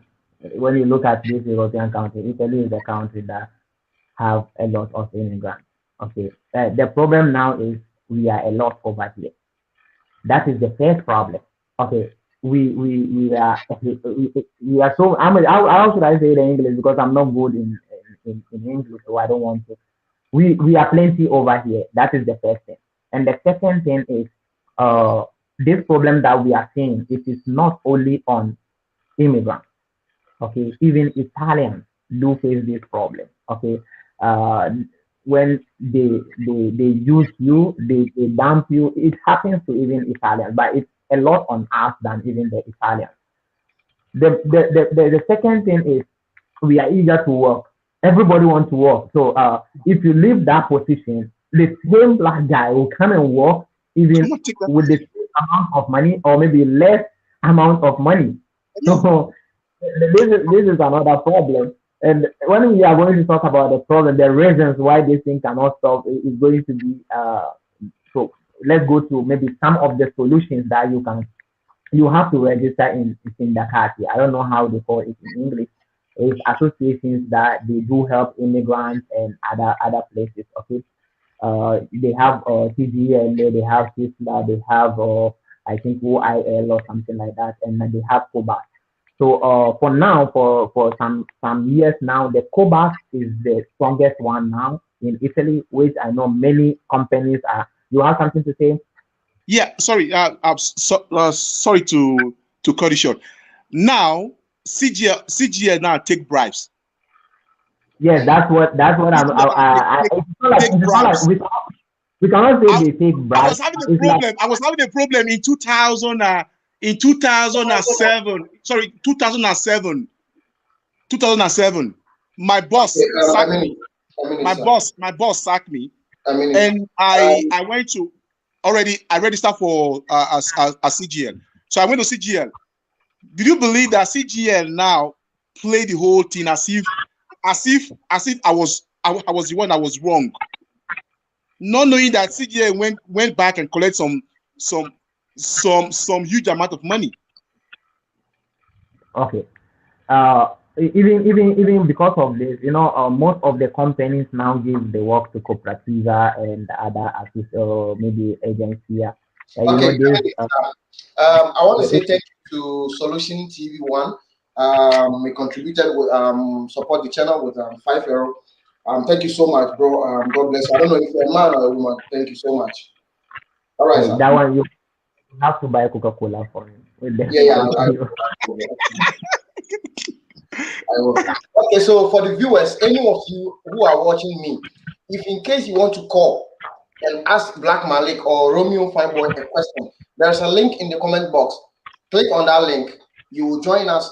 When you look at this European country, Italy is a country that have a lot of immigrants. Okay. The problem now is we are a lot over here. That is the first problem. Okay. We are we are so how should I say it in English because I'm not good in English, so I don't want to. We are plenty over here. That is the first thing. And the second thing is uh this problem that we are seeing, it is not only on immigrants. Okay, even Italians do face this problem. Okay, uh, when they use you, they dump you. It happens to even Italians, but it's a lot on us than even the Italians. The second thing is we are eager to work. Everybody wants to work. So if you leave that position, the same black guy will come and work Come even on, take that. with the same amount of money or maybe less amount of money. Yeah. So this is another problem. And when we are going to talk about the problem, the reasons why this thing cannot stop is going to be so let's go to maybe some of the solutions that you have to register in the party. I don't know how they call it in English. It's associations that they do help immigrants and other places. Okay, they have TGL, they have TISLA, they have I think OIL or something like that, and then they have COBAS. So for now, for some years now, the COBAS is the strongest one now, in Italy, which I know many companies are. You have something to say? Yeah, sorry. Sorry to cut it short. Now, CGL now take bribes. Yes, that's what CGL now take it's not like bribes. we cannot say I, they take I bribes. was having a It's like problem. I was having a problem in 2000. In 2007. Sorry, 2007. 2007. My boss Okay, sacked me. I mean, My sir. boss sacked me, I mean, and I went to I registered for a CGL. So I went to CGL. Did you believe that CGL now play the whole thing as if I was the one that was wrong, not knowing that CGL went back and collect some huge amount of money. okay. Even because of this, most of the companies now give the work to cooperativa and other assist maybe agency. okay. This I want to say thank you to Solution TV One. We contributed with support the channel with €5. Thank you so much, bro. God bless you. I don't know if you're a man or a woman. Thank you so much. All right, sir. that one you have to buy Coca-Cola for him. With them. Yeah, yeah. Continue. I will. Okay, so for the viewers, any of you who are watching me, if in case you want to call and ask Black Malik or Romeo Fineboy a question, there's a link in the comment box. Click on that link. You will join us,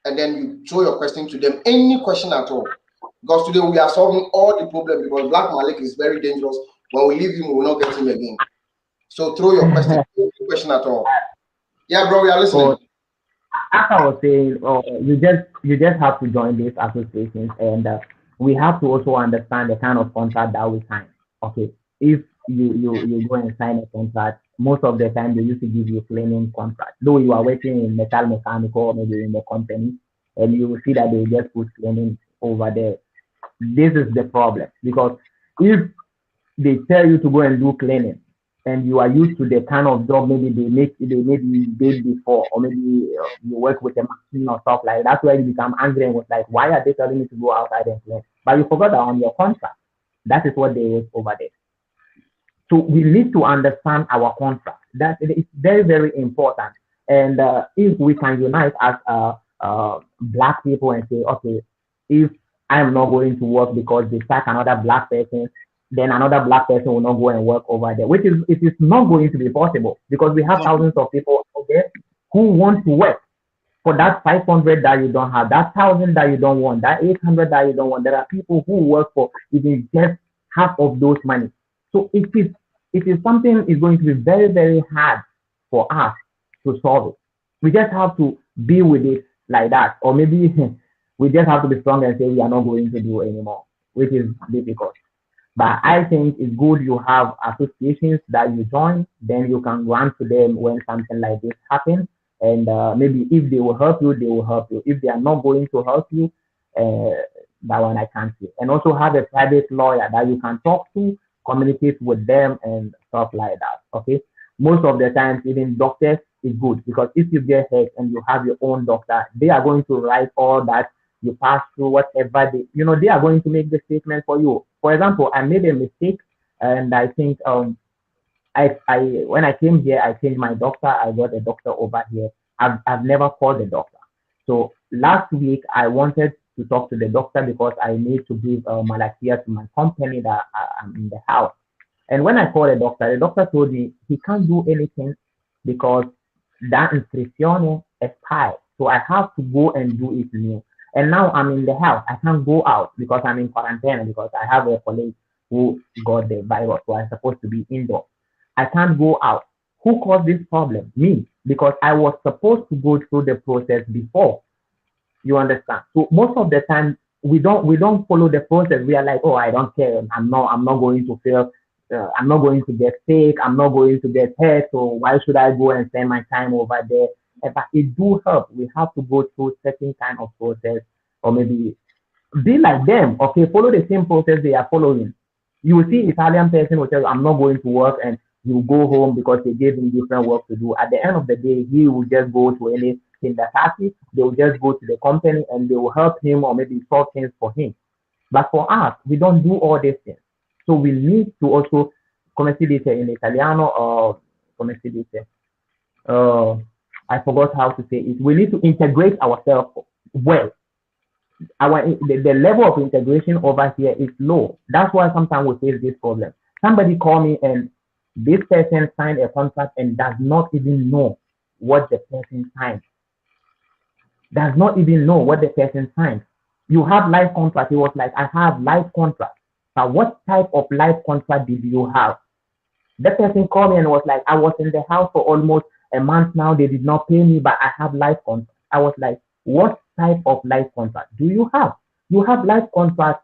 and then you throw your question to them. Any question at all. Because today we are solving all the problems because Black Malik is very dangerous. When we leave him, we will not get him again. So throw your question, any question at all. Yeah, bro, we are listening. So as I was saying, you just have to join these associations, and we have to also understand the kind of contract that we sign. Okay, if you go and sign a contract, most of the time they used to give you cleaning contract. Though you are working in metal mechanical or maybe in the company, and you will see that they just put cleaning over there. This is the problem because if they tell you to go and do cleaning and you are used to the kind of job maybe they made you did before, or maybe you work with a machine or stuff like that. That's where you become angry and was like, why are they telling me to go outside and clean? But you forgot that on your contract, that is what they wrote over there. So we need to understand our contract. That it is very, very important. And if we can unite as black people and say, okay, if I am not going to work because they sack another black person, then another black person will not go and work over there, which is it is not going to be possible because we have thousands of people out there who want to work for that 500 that you don't have, that 1,000 that you don't want, that 800 that you don't want. There are people who work for even just half of those money. So it is something is going to be very, very hard for us to solve it. We just have to be with it like that, or maybe we just have to be strong and say we are not going to do anymore, which is difficult. But I think it's good you have associations that you join, then you can run to them when something like this happens. And maybe if they will help you, they will help you. If they are not going to help you, uh, that one I can't see. And also have a private lawyer that you can talk to, communicate with them, and stuff like that. Okay. Most of the times, even doctors is good because if you get hurt and you have your own doctor, they are going to write all that you pass through, whatever they are going to make the statement for you. For example, I made a mistake, and I think I when I came here, I changed my doctor. I got a doctor over here. I've never called the doctor. So last week I wanted to talk to the doctor because I need to give Malakia to my company that I'm in the house. And when I called the doctor told me he can't do anything because that inscription expired. So I have to go and do it new. And now I'm in the house. I can't go out because I'm in quarantine because I have a colleague who got the virus. So I'm supposed to be indoor. I can't go out. Who caused this problem? Me. Because I was supposed to go through the process before. You understand? So most of the time we don't follow the process. We are like, oh, I don't care. I'm not going to feel. I'm not going to get sick. I'm not going to get hurt. So why should I go and spend my time over there? But it do help. We have to go through certain kind of process, or maybe be like them. Okay, follow the same process they are following. You will see Italian person will tell you, I'm not going to work, and he will go home because they gave him different work to do. At the end of the day, he will just go to any kindergarten. They will just go to the company and they will help him or maybe solve things for him. But for us, we don't do all these things. So we need to also, come si dice in Italiano, or come si dice, I forgot how to say it. We need to integrate ourselves well. The level of integration over here is low. That's why sometimes we face this problem. Somebody call me and this person signed a contract and does not even know what the person signed. Does not even know what the person signed. You have life contract. It was like, I have life contract. But what type of life contract did you have? The person called me and was like, I was in the house for almost a month now. They did not pay me, but I have life contract. I was like, what type of life contract do you have? You have life contract,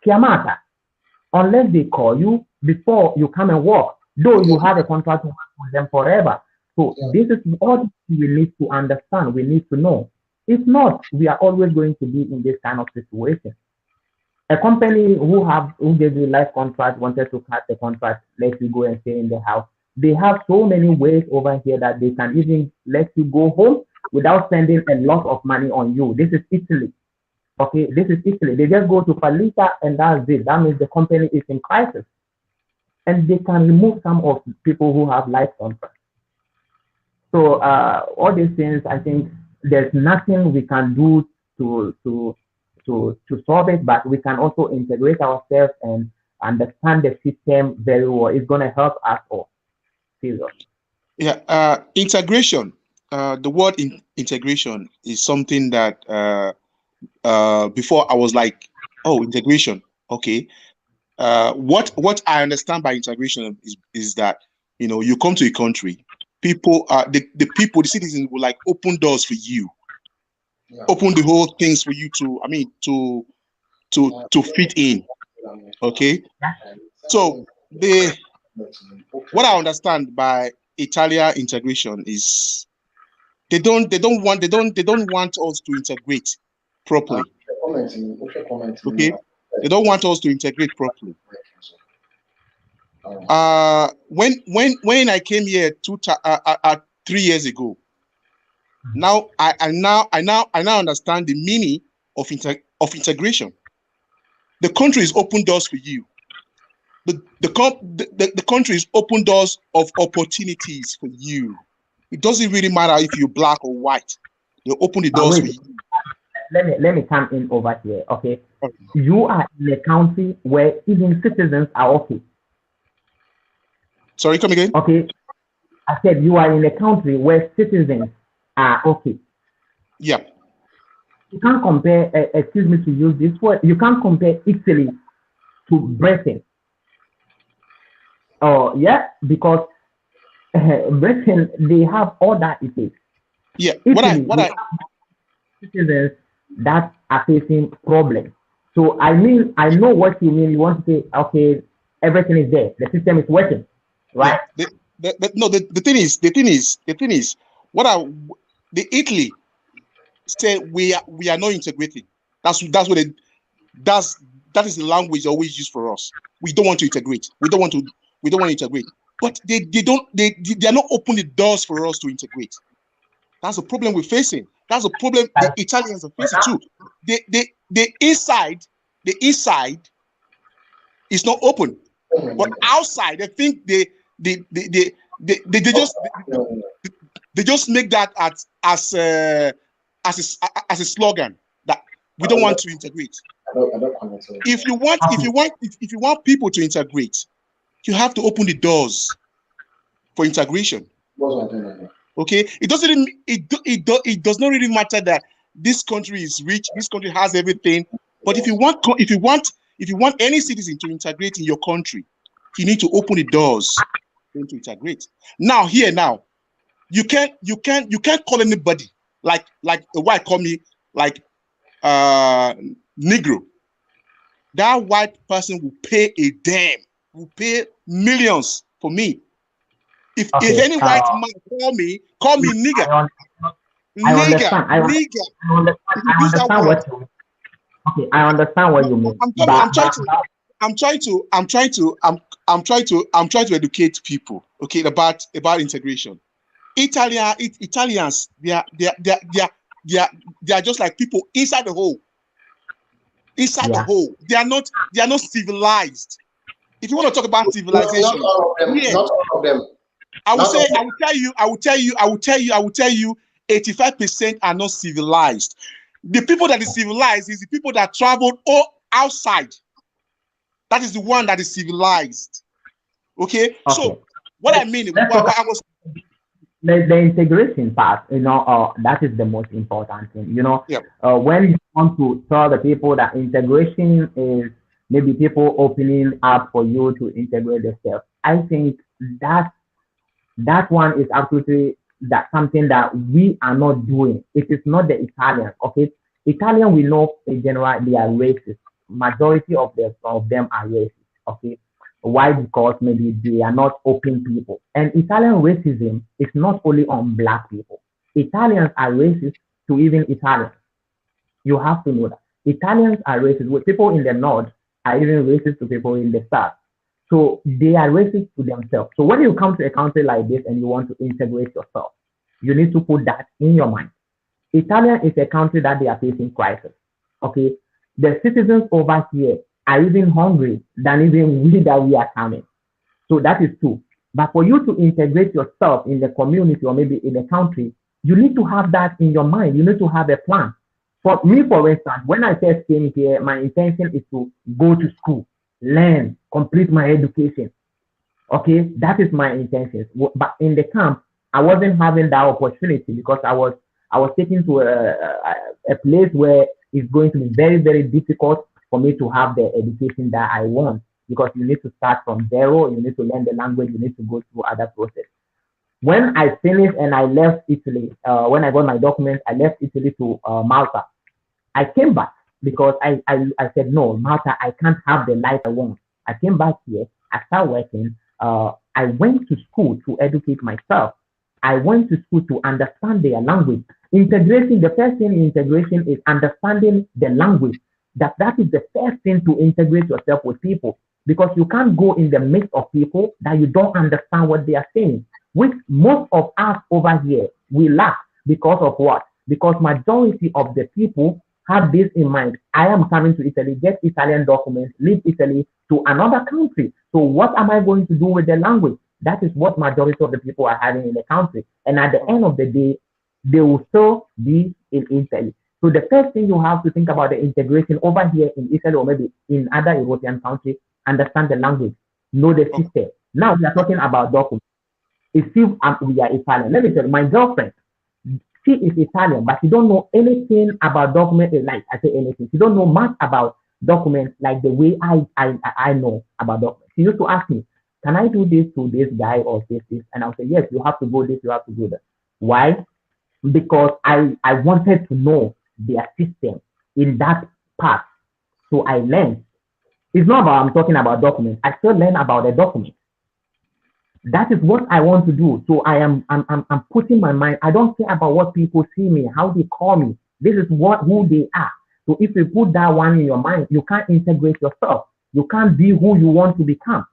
Kiamata, unless they call you before you come and work, though you have a contract with them forever. So this is what we need to understand. We need to know. If not, we are always going to be in this kind of situation. A company who gave you life contract wanted to cut the contract, let you go and stay in the house. They have so many ways over here that they can even let you go home without spending a lot of money on you. This is Italy. Okay, this is Italy. They just go to Fallita and that's it. That means the company is in crisis. And they can remove some of the people who have life contracts. So all these things, I think there's nothing we can do to solve it, but we can also integrate ourselves and understand the system very well. It's going to help us all. Serious. Yeah, integration. The word integration is something that before I was like, oh, integration. Okay. What I understand by integration is that, you know, you come to a country, people, the citizens will like open doors for you, open the whole things for you to fit in. Okay. So what I understand by Italian integration is they don't want us to integrate properly. Okay, they don't want us to integrate properly. When I came here 3 years ago, now I now understand the meaning of integration. The country is open doors for you. The country is open doors of opportunities for you. It doesn't really matter if you're black or white. They open the doors for you. Let me come in over here. Okay, you are in a country where even citizens are okay. Sorry, come again. Okay, I said you are in a country where citizens are okay. Yeah. You can't compare. Excuse me to use this word. You can't compare Italy to Britain. Oh yeah, because Britain, they have all that it takes. Yeah. Italy, citizens that are facing problems. So I know what you mean. You want to say, okay, everything is there. The system is working, right? Yeah. The thing is, the Italy say we are not integrating. That is the language they always use for us. We don't want to integrate. We don't want to integrate. But they are not opening the doors for us to integrate. That's the problem we're facing. That's the problem the Italians are facing too. The inside is not open, but outside they think they just make that as a slogan that we don't want to integrate. If you want people to integrate, you have to open the doors for integration. Okay, it does not really matter that this country is rich, this country has everything, but if you want any citizen to integrate in your country, you need to open the doors for them to integrate. Now you can't call anybody like a white call me like Negro. That white person will pay a damn, will pay millions for me. If any white man call me nigger. I understand what you mean. I'm trying to educate people, okay, about integration. Italians, they are just like people inside the hole. Inside the hole. They are not civilized. If you want to talk about Not civilization, all of them. yeah, Not all of them. I will Not say, all. I will tell you, 85% are not civilized. The people that is civilized is the people that traveled all outside. That is the one that is civilized. Okay. So Okay. what I mean, Let's what talk I was, the integration part, that is the most important thing. yeah, When you want to tell the people that integration is maybe people opening up for you to integrate themselves, I think that that one is absolutely that something that we are not doing. It is not the Italians, okay? Italian, we know in general they are racist. Majority of them are racist, okay? Why? Because maybe they are not open people. And Italian racism is not only on black people. Italians are racist to even Italians. You have to know that. Italians are racist. With people in the north are even racist to people in the south. So they are racist to themselves. So when you come to a country like this and you want to integrate yourself, you need to put that in your mind. Italian is a country that they are facing crisis. Okay, the citizens over here are even hungry than even we that we are coming. So that is true. But for you to integrate yourself in the community or maybe in the country, you need to have that in your mind. You need to have a plan. For me, for instance, when I first came here, my intention is to go to school, learn, complete my education. Okay, that is my intention. But in the camp, I wasn't having that opportunity because I was taken to a place where it's going to be very, very difficult for me to have the education that I want because you need to start from zero, you need to learn the language, you need to go through other process. When I finished and I left Italy, when I got my documents, I left Italy to Malta. I came back because I said, no, Malta, I can't have the life I want. I came back here, I started working. I went to school to educate myself. I went to school to understand their language. Integration, the first thing in integration is understanding the language. That is the first thing to integrate yourself with people because you can't go in the midst of people that you don't understand what they are saying. Which most of us over here, we lack because of what? Because majority of the people have this in mind. I am coming to Italy, get Italian documents, leave Italy to another country. So what am I going to do with the language? That is what majority of the people are having in the country. And at the end of the day, they will still be in Italy. So the first thing you have to think about the integration over here in Italy or maybe in other European countries, understand the language, know the system. Now we are talking about documents. If we are Italian, let me tell you, my girlfriend, she is Italian, but she don't know anything about documents. Like I say anything, she don't know much about documents like the way I know about documents. She used to ask me, "Can I do this to this guy or this?" And I'll say, "Yes, you have to go this, you have to do that." Why? Because I wanted to know their system in that part. So I learned. It's not about I'm talking about documents. I still learn about the document. That is what I want to do. So I'm putting my mind. I don't care about what people see me, how they call me. This is who they are. So if you put that one in your mind, you can't integrate yourself. You can't be who you want to become.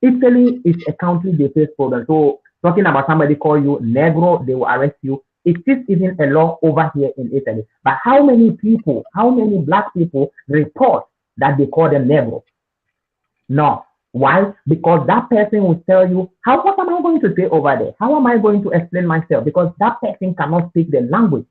Italy is a country they face problems. So talking about somebody call you Negro, they will arrest you. It is even a law over here in Italy. But how many people, how many black people report that they call them Negro? No. Why? Because that person will tell you, what am I going to say over there? How am I going to explain myself? Because that person cannot speak the language.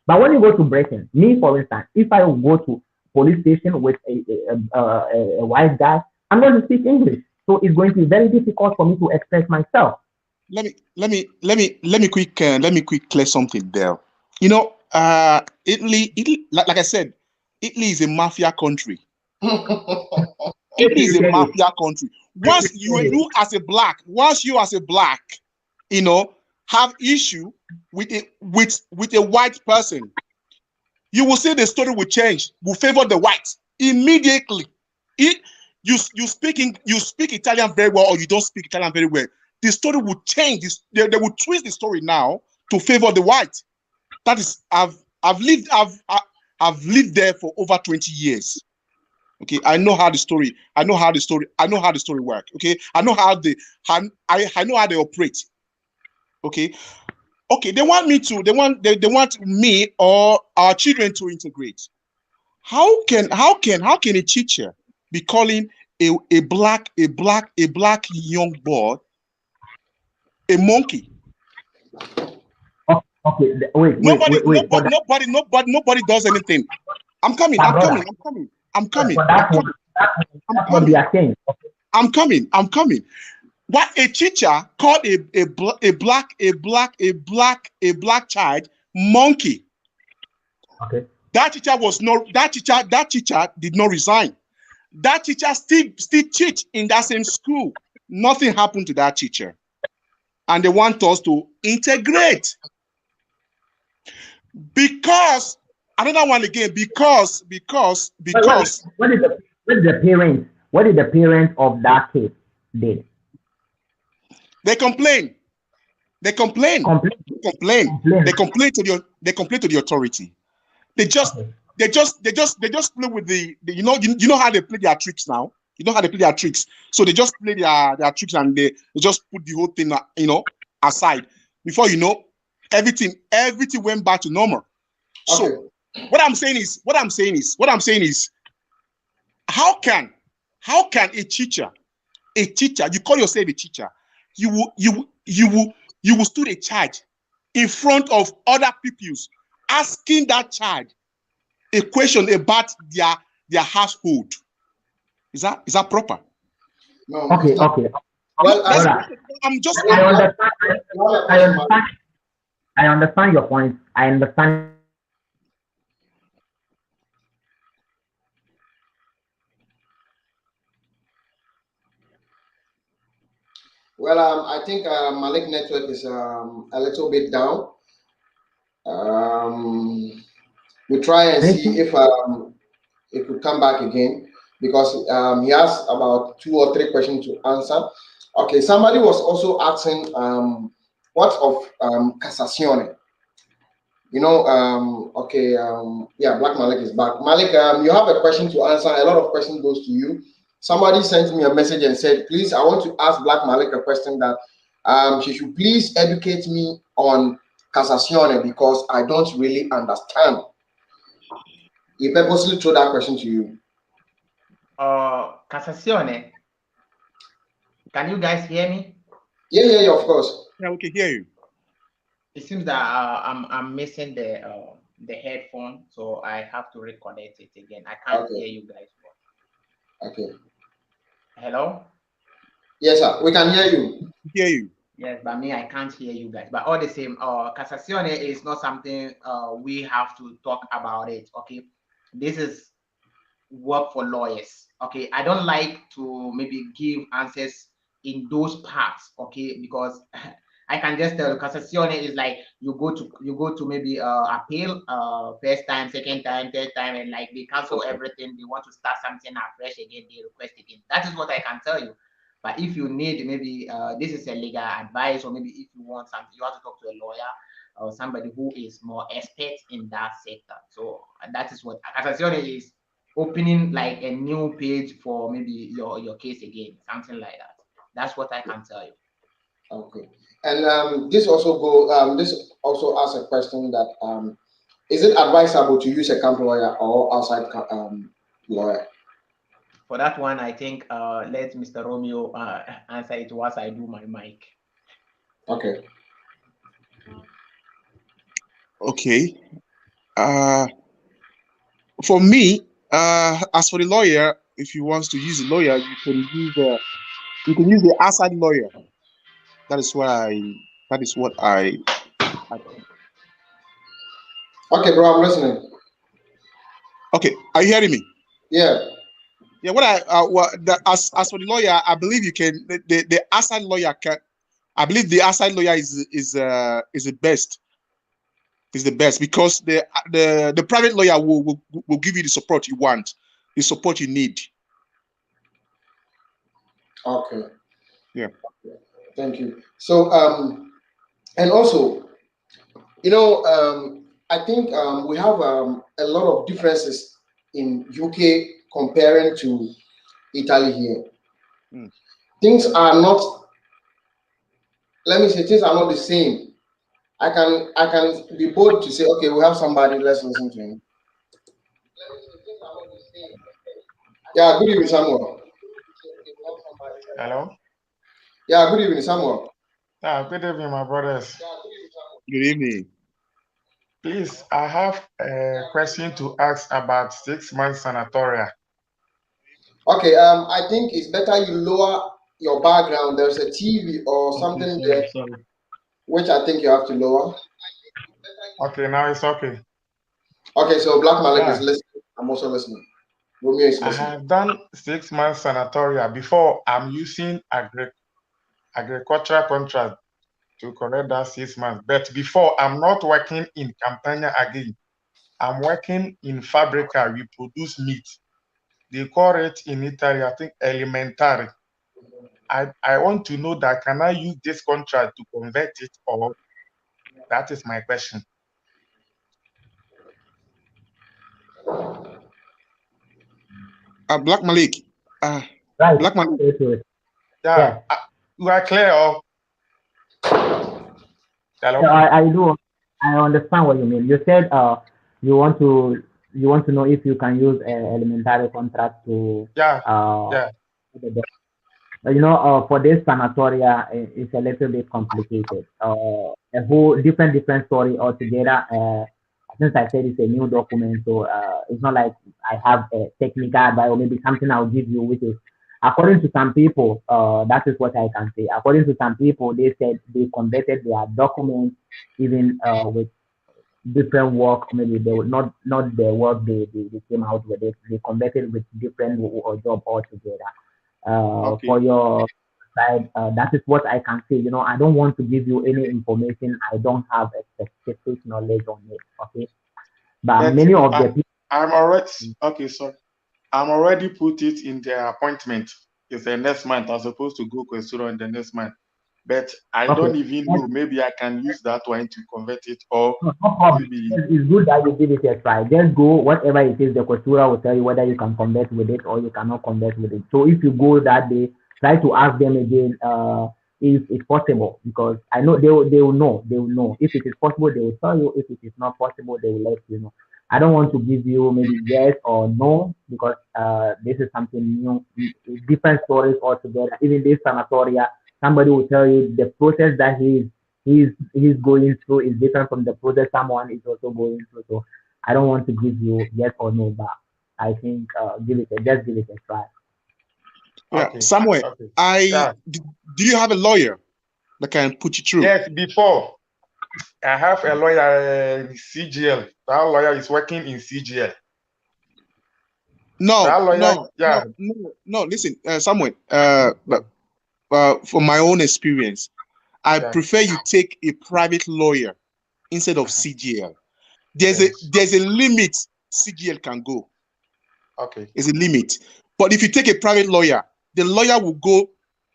But when you go to Britain, me, for instance, if I go to police station with a white guy, I'm going to speak English. So it's going to be very difficult for me to express myself. Let me quick clear something there. You know, Italy, like I said, Italy is a mafia country. Italy is a mafia country. Once you as a black, have issue with a white person, you will see the story will change, will favor the white immediately. You speak Italian very well, or you don't speak Italian very well. The story will change. They will twist the story now to favor the white. That is, I've lived there for over 20 years. Okay, I know how the story works. Okay, I know how they operate. Okay, they want me or our children to integrate. How can a teacher be calling a black young boy a monkey. Okay, Nobody does anything. I'm coming. For that one, that's what we are saying. Okay. I'm coming. What a teacher called a black child monkey. Okay. That teacher did not resign. That teacher still teach in that same school. Nothing happened to that teacher. And they want us to integrate. Because another one again, because What did the parents of that kid did? they complain. They complain to the authority. They just play with the you know how they play their tricks now. You know how they play their tricks. So they just play their tricks and they just put the whole thing aside. Before you know, everything went back to normal. Okay. So what I'm saying is, how can a teacher, you call yourself a teacher, you will stood a child in front of other pupils, asking that child a question about their household. Is that proper? No. Okay. Well, I'm just. I understand your point. I understand. Well, I think Malik network is a little bit down. We try and see if it could come back again because he has about 2 or 3 questions to answer. Okay, somebody was also asking what of casazione? Yeah, Black Malik is back. Malik, you have a question to answer. A lot of questions goes to you. Somebody sent me a message and said, please, I want to ask Black Malik a question that she should please educate me on casazione because I don't really understand. He purposely threw that question to you. Casazione. Can you guys hear me? Yeah, of course. Yeah, we can hear you. It seems that I'm missing the headphone, so I have to reconnect it again. I can't hear you guys. Okay. Hello? Yes, sir. We can hear you. Hear you. Yes, but me, I can't hear you guys. But all the same, Casazione is not something we have to talk about it. Okay, this is work for lawyers. Okay, I don't like to maybe give answers in those parts. Okay, because I can just tell Casazione is like you go to maybe appeal first time, second time, third time, and like they cancel everything. They want to start something afresh again. They request again. That is what I can tell you. But if you need maybe this is a legal advice, or maybe if you want something, you have to talk to a lawyer or somebody who is more expert in that sector. So that is what Casazione is, opening like a new page for maybe your case again, something like that. That's what I can tell you. Okay. And this also asks a question that is it advisable to use a camp lawyer or outside lawyer? For that one, I think let Mr. Romeo answer it once I do my mic. Okay. Okay. For me, as for the lawyer, if you want to use a lawyer, you can use the outside lawyer. That is what I. Okay, bro, I'm listening. Okay, are you hearing me? Yeah. Yeah. As for the lawyer, I believe you can. The outside lawyer can. I believe the outside lawyer is the best. Is the best because the private lawyer will give you the support you want, the support you need. Okay. Yeah. Thank you. So and also, I think we have a lot of differences in UK comparing to Italy here. Things are not. Let me say things are not the same. I can be bold to say, okay, we have somebody. Let's listen to him. Yeah, good evening, Samuel. Hello? Yeah, good evening, Samuel. Good evening, my brothers. Good evening. Please, I have a question to ask about 6 months sanatoria. Okay, I think it's better you lower your background. There's a TV or something there, Sorry. which I think you have to lower. Okay, now it's okay. Okay, so Black Malik is Yeah, listening. I'm also listening. Romeo is I listening. have done 6 months sanatoria before. I'm using agricultural contract to correct that 6 months. But before, I'm not working in Campania again. I'm working in Fabrica. We produce meat. They call it in Italy, I think, elementary. I want to know that can I use this contract to convert it, or that is my question. Black Malik. Right. Black Malik. Yeah, Yes. you are clear. Or hello? Yeah, I do. I understand what you mean. You said you want to know if you can use elementary contract to Yeah, uh yeah. for this sanatoria, it's a little bit complicated. A whole different story altogether. Since I said it's a new document, so it's not like I have a technical advice or maybe something I'll give you, which is according to some people, that is what I can say. According to some people, they said they converted their documents even with different work. Maybe they would not the work they came out with it. They converted with different job altogether. For Okay, your side, that is what I can say. I don't want to give you any information. I don't have a specific knowledge on it. Okay, but but many of the people. I'm already okay. Sorry, I'm already put it in the appointment. It's the next month. I'm supposed to go Kwesuro in the next month, but I Okay, don't even know. Maybe I can use that one to convert it, or no problem. maybe It's good that you give it a try. Just go, whatever it is, the Kosura will tell you whether you can convert with it or you cannot convert with it. So if you go that day, try to ask them again if it's possible, because I know they will know. They will know. If it is possible, they will tell you. If it is not possible, they will let you know. I don't want to give you maybe yes or no, because this is something new, different stories altogether. Even this sanatoria, somebody will tell you the process that he's going through is different from the process someone is also going through. So I don't want to give you yes or no, but I think just give it a try. Yeah, okay, Samuel. okay. I Yeah, do you have a lawyer that can put you through? yes. Before I have a lawyer in CGL. That lawyer is working in CGL. That No, lawyer, no, yeah, no, no, no. Listen, Samuel. But from my own experience, I yeah. prefer you take a private lawyer instead of Uh-huh. CGL. Yes. There's a limit CGL can go. Okay. There's a limit. But if you take a private lawyer, the lawyer will go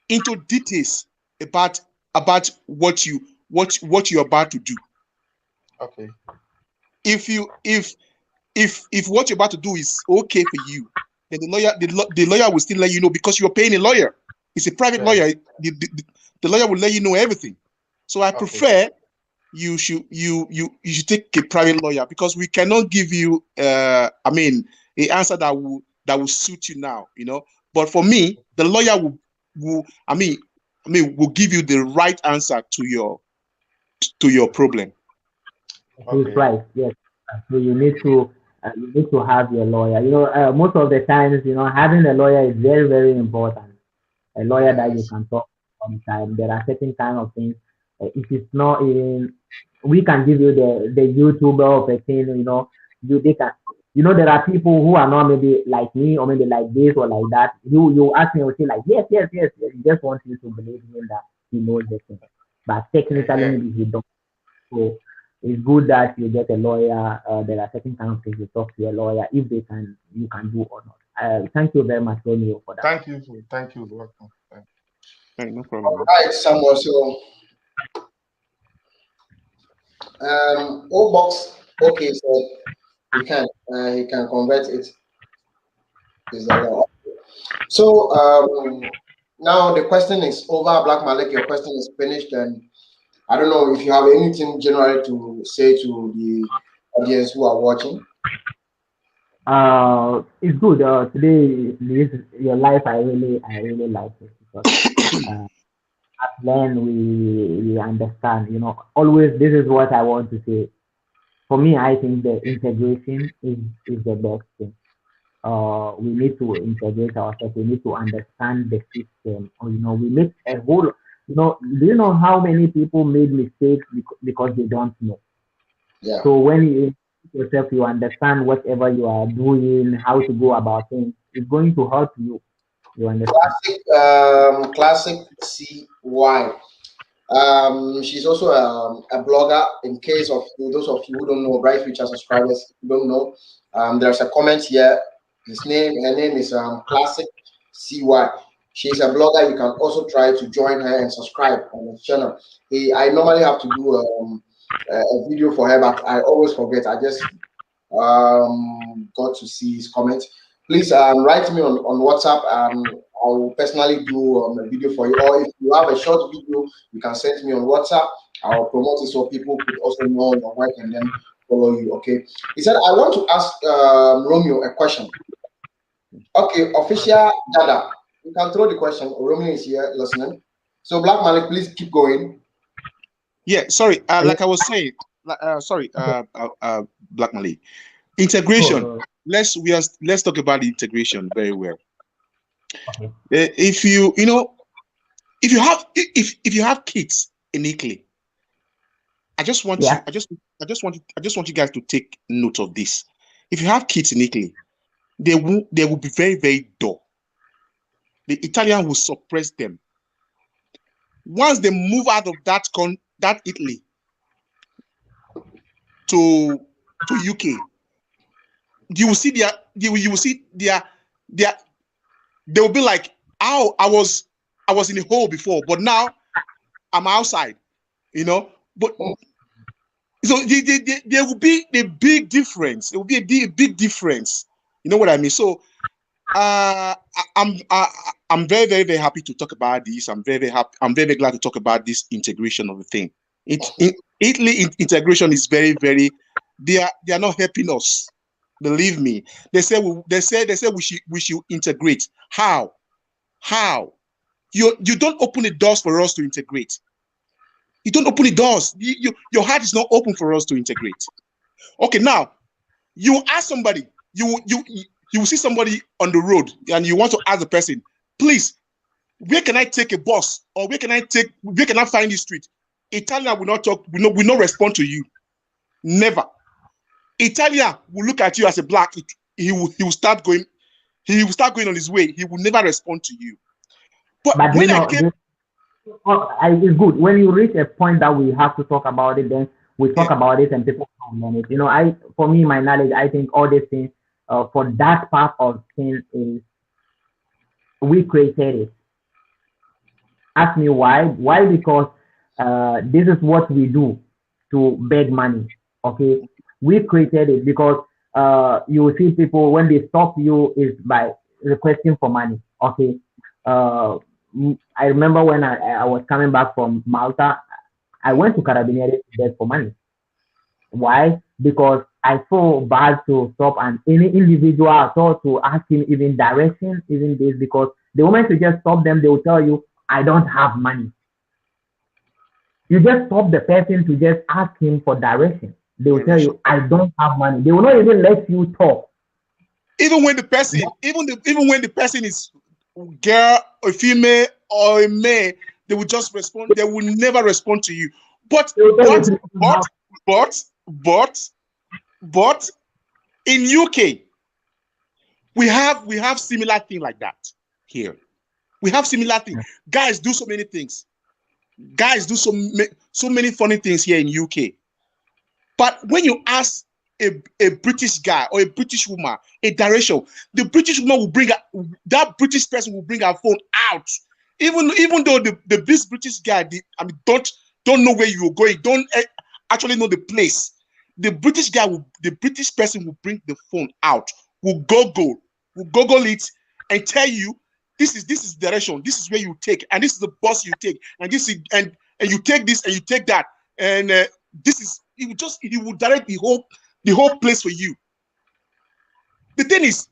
into details about what you're about to do. Okay. If you if what you're about to do is okay for you, then the lawyer will still let you know because you're paying a lawyer. It's a private Yeah. lawyer. The lawyer will let you know everything. So I Okay. prefer you should take a private lawyer because we cannot give you a answer that will suit you now, But for me, the lawyer will give you the right answer to your problem. He's Okay. right. Yes. So you need to have your lawyer. Most of the times, having a lawyer is very very important. A lawyer that you Yes. can talk on time. There are certain kind of things. It is not even we can give you the YouTuber of a thing, they can there are people who are not maybe like me or maybe like this or like that. You ask me, will say like yes, yes, yes, yes. He just wants you to believe him that he knows the thing. But technically Yeah. maybe he don't. So it's good that you get a lawyer. There are certain kind of things you talk to a lawyer if you can do or not. Thank you very much, Romeo, for that. Thank you. Welcome. Hey, no All problem. right, Samuel. So, O box. Okay, so he can convert it. Is the law. So now the question is over. Black Malik, your question is finished, and I don't know if you have anything generally to say to the audience who are watching. It's good. Today, your life, I really like it. But, then we understand. Always this is what I want to say. For me, I think the integration is the best thing. We need to integrate ourselves. We need to understand the system. Or we make a whole. Do you know how many people made mistakes because they don't know? Yeah. So when you yourself, you understand whatever you are doing, how to go about things. It's going to help you. You understand? Classic CY. She's also a blogger. In case of those of you who don't know, Bright Future subscribers, if you don't know, there's a comment here. Her name is Classic CY. She's a blogger. You can also try to join her and subscribe on the channel. I normally have to do a video for her, but I always forget. I just got to see his comment. Please write me on WhatsApp. I will personally do a video for you. Or if you have a short video, you can send me on WhatsApp. I'll promote it so people could also know your work and then follow you. Okay. He said, I want to ask Romeo a question. Okay, official Dada. You can throw the question. Romeo is here listening. So Black Malik, please keep going. Yeah, sorry. Like I was saying, Black Malik. Integration. Let's talk about the integration very well. Okay. If you have kids in Italy, I just want you guys to take note of this. If you have kids in Italy, they will be very, very dull. The Italian will suppress them. Once they move out of that Italy to UK, you will see they will be like, oh, I was in a hole before, but now I'm outside, But so there will be a big difference. There will be a big difference. You know what I mean? So I'm very, very, very happy to talk about this. I'm very, very happy. I'm very, very glad to talk about this integration of the thing. Italy integration is very, very. They are not helping us. Believe me. They say we should integrate. How? You don't open the doors for us to integrate. You don't open the doors. Your heart is not open for us to integrate. Okay, now you ask somebody. You see somebody on the road and you want to ask the person, please, where can I take a bus or where can I find this street? Italian will not talk. Will not respond to you. Never. Italian will look at you as a black. He will start going. He will start going on his way. He will never respond to you. But when it's good when you reach a point that we have to talk about it. Then we talk about it and people comment on it. For me, my knowledge, I think all these things for that part of things is we created it. Ask me why? Why? Because this is what we do to beg money. Okay, we created it because you will see people when they stop you is by requesting for money. Okay. I remember when I was coming back from Malta, I went to Carabinieri to beg for money. Why? Because I feel bad to stop any individual at all to ask him even direction, even this, because the moment you just stop them, they will tell you, I don't have money. You just stop the person to just ask him for direction. They will tell you, I don't have money. They will not even let you talk. Even when the person, even when the person is girl, a female, or a male, they will just respond. They will never respond to you. But in UK, we have similar thing like that here. We have similar things. Guys do so many things. Guys do so many funny things here in UK. But when you ask a British guy or a British woman a direction, the British woman will that British person will bring her phone out. Even though this British guy, don't know where you're going, don't actually know the place. The British person will bring the phone out, will Google it and tell you this is direction, this is where you take, and this is the bus you take, and this is and you take this and you take that, and this is he will direct the whole place for you. The thing is,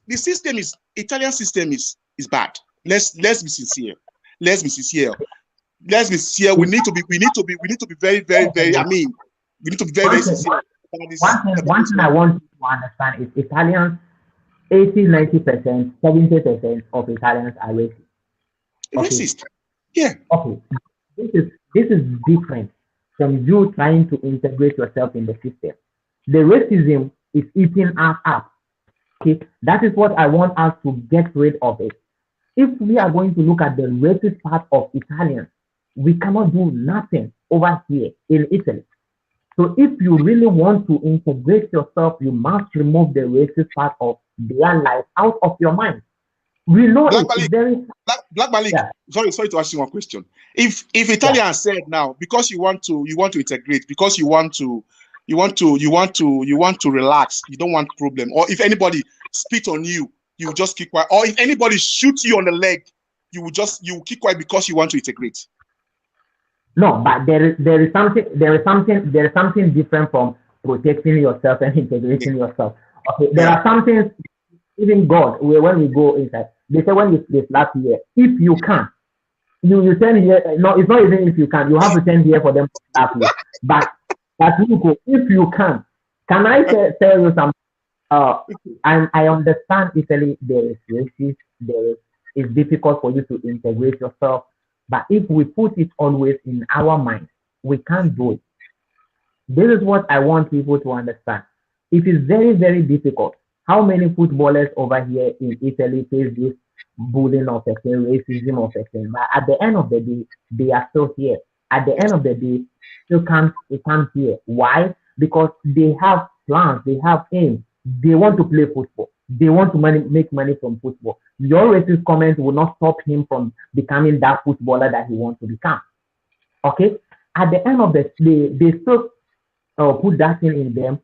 Italian system is bad. Let's be sincere. Let's be sincere. Let's be sincere. We need to be very, very, very. I mean, we need to be very, very sincere about this. One thing I want you to understand is Italians, 80, 90%, 70% of Italians are racist. Okay. Racist. Yeah. Okay. This is different from you trying to integrate yourself in the system. The racism is eating us up. Okay, that is what I want us to get rid of it. If we are going to look at the racist part of Italians, we cannot do nothing over here in Italy. So if you really want to integrate yourself, you must remove the racist part of their life out of your mind. We know it's very Black Malik. Yeah. Sorry to ask you one question. If Italians said now, because you want to integrate, because you want to relax, you don't want problem, or if anybody spit on you, you just keep quiet, or if anybody shoots you on the leg, you keep quiet because you want to integrate. No, but there is something different from protecting yourself and integrating yourself. Okay, there are some things. Even God, when we go inside, they say when you slap here, if you can, you turn here. No, it's not even if you can. You have to turn here for them to slap you. But you go, if you can I tell you something? And I understand Italy, there is racism, it's difficult for you to integrate yourself. But if we put it always in our mind, we can't do it. This is what I want people to understand. It is very, very difficult. How many footballers over here in Italy face this bullying of a thing, racism of a thing? But at the end of the day, they are still here. At the end of the day, still can't here. Why? Because they have plans, they have aims. They want to play football. They want to make money from football. Your racist comments will not stop him from becoming that footballer that he wants to become. Okay? At the end of the day, they still put that thing in them,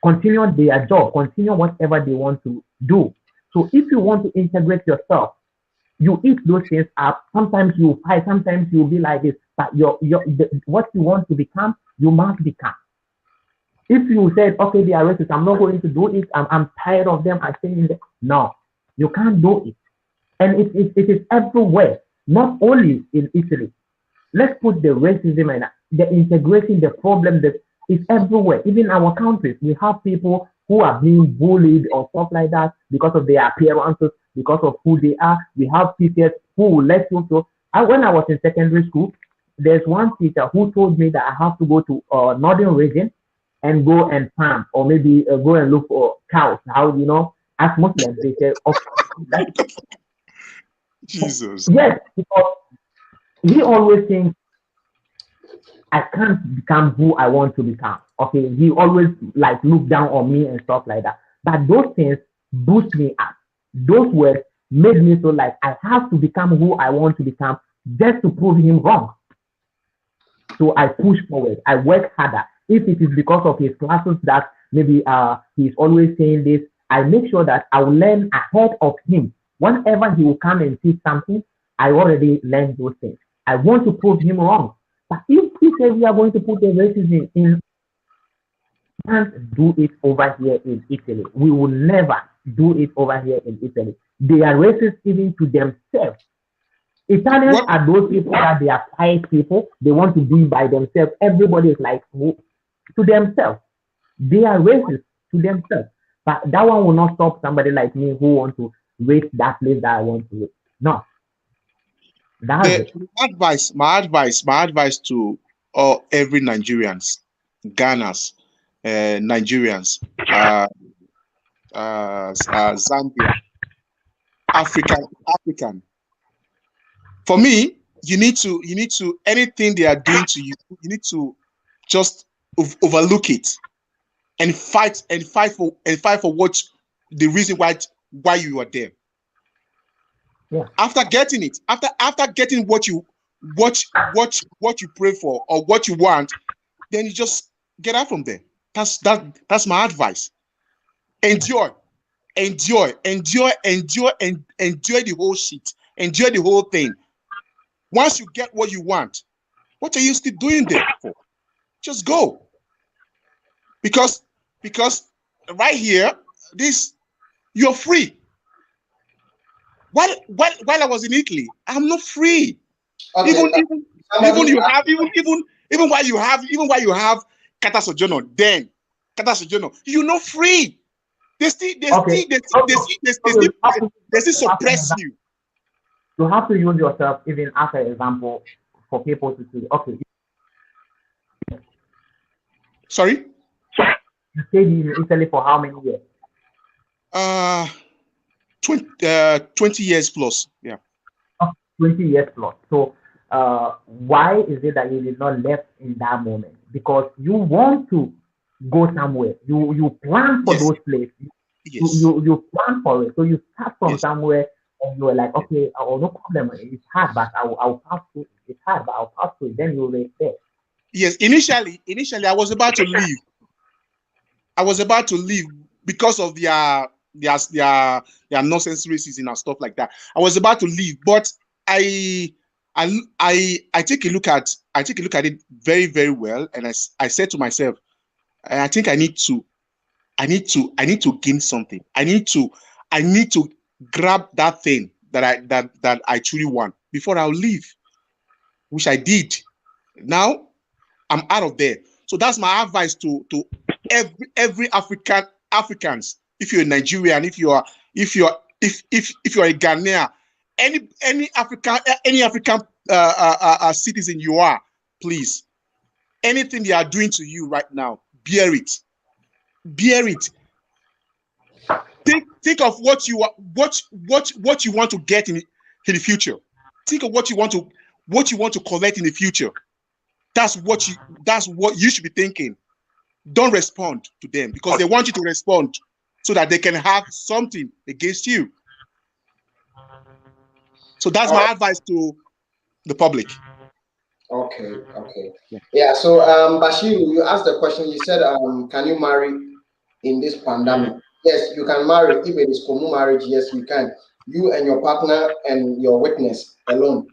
continue their job, continue whatever they want to do. So if you want to integrate yourself, you eat those things up. Sometimes you fight, sometimes you'll be like this, but what you want to become, you must become. If you said, okay, they are racist, I'm not going to do it, I'm tired of them, I say in there. No, you can't do it. And it is everywhere, not only in Italy. Let's put the racism and the integration, the problem that is everywhere. Even our countries, we have people who are being bullied or stuff like that because of their appearances, because of who they are. We have teachers who will let you know. When I was in secondary school, there's one teacher who told me that I have to go to northern region and go and farm, or maybe go and look for cows. How as Muslims they say, Jesus. Yes, because he always thinks I can't become who I want to become. Okay, he always look down on me and stuff like that. But those things boost me up. Those words made me so I have to become who I want to become just to prove him wrong. So I push forward. I work harder. If it is because of his classes that maybe he's always saying this, I make sure that I will learn ahead of him. Whenever he will come and teach something, I already learned those things. I want to prove him wrong. But if he says we are going to put the racism in, we can't do it over here in Italy. We will never do it over here in Italy. They are racist even to themselves. Italians are those people that they are quiet people. They want to be by themselves. Everybody is to themselves. They are racist to themselves. But that one will not stop somebody like me who want to race that place that I want to race. No. My advice to every Nigerians, Ghanas, Nigerians, Zambia, African. For me, you need to anything they are doing to you, you need to just overlook it and fight for what the reason why you are there. Yeah. After getting it, after getting what you pray for or what you want, then you just get out from there. That's my advice. Enjoy the whole shit. Enjoy the whole thing. Once you get what you want, what are you still doing there for? Just go. Because right here, you're free. While I was in Italy, I'm not free. Okay. Even while you have kata sojourner, then kata sojourner, you're not free. They still suppress you. You have to use yourself even as an example for people to see. Okay, Sorry? you stayed in Italy for how many years? 20 years plus. Yeah. 20 years plus. So why is it that you did not left in that moment? Because you want to go somewhere. You plan for those places. You plan for it. So you start from somewhere and you were like, okay, oh, no problem. It's hard, but I'll pass through. It's hard, but I'll pass through. Then you'll be there. Yes, initially I was about to leave. Because of their nonsense racism and stuff like that. I was about to leave, but I take a look at it very, very well, and I said to myself, I think I need to gain something. I need to grab that thing that I truly want before I'll leave, which I did. Now I'm out of there. So that's my advice to every Africans. If you're a Nigerian, if you're a Ghanaian, any African citizen you are, please, anything they are doing to you right now, bear it. Think of what you want to get in the future. Think of what you want to collect in the future. That's what you should be thinking. Don't respond to them because they want you to respond so that they can have something against you. So that's my advice to the public. Okay. Yeah. So Bashir, you asked the question. You said, can you marry in this pandemic? Yes, you can marry. If it is common marriage, yes, you can. You and your partner and your witness alone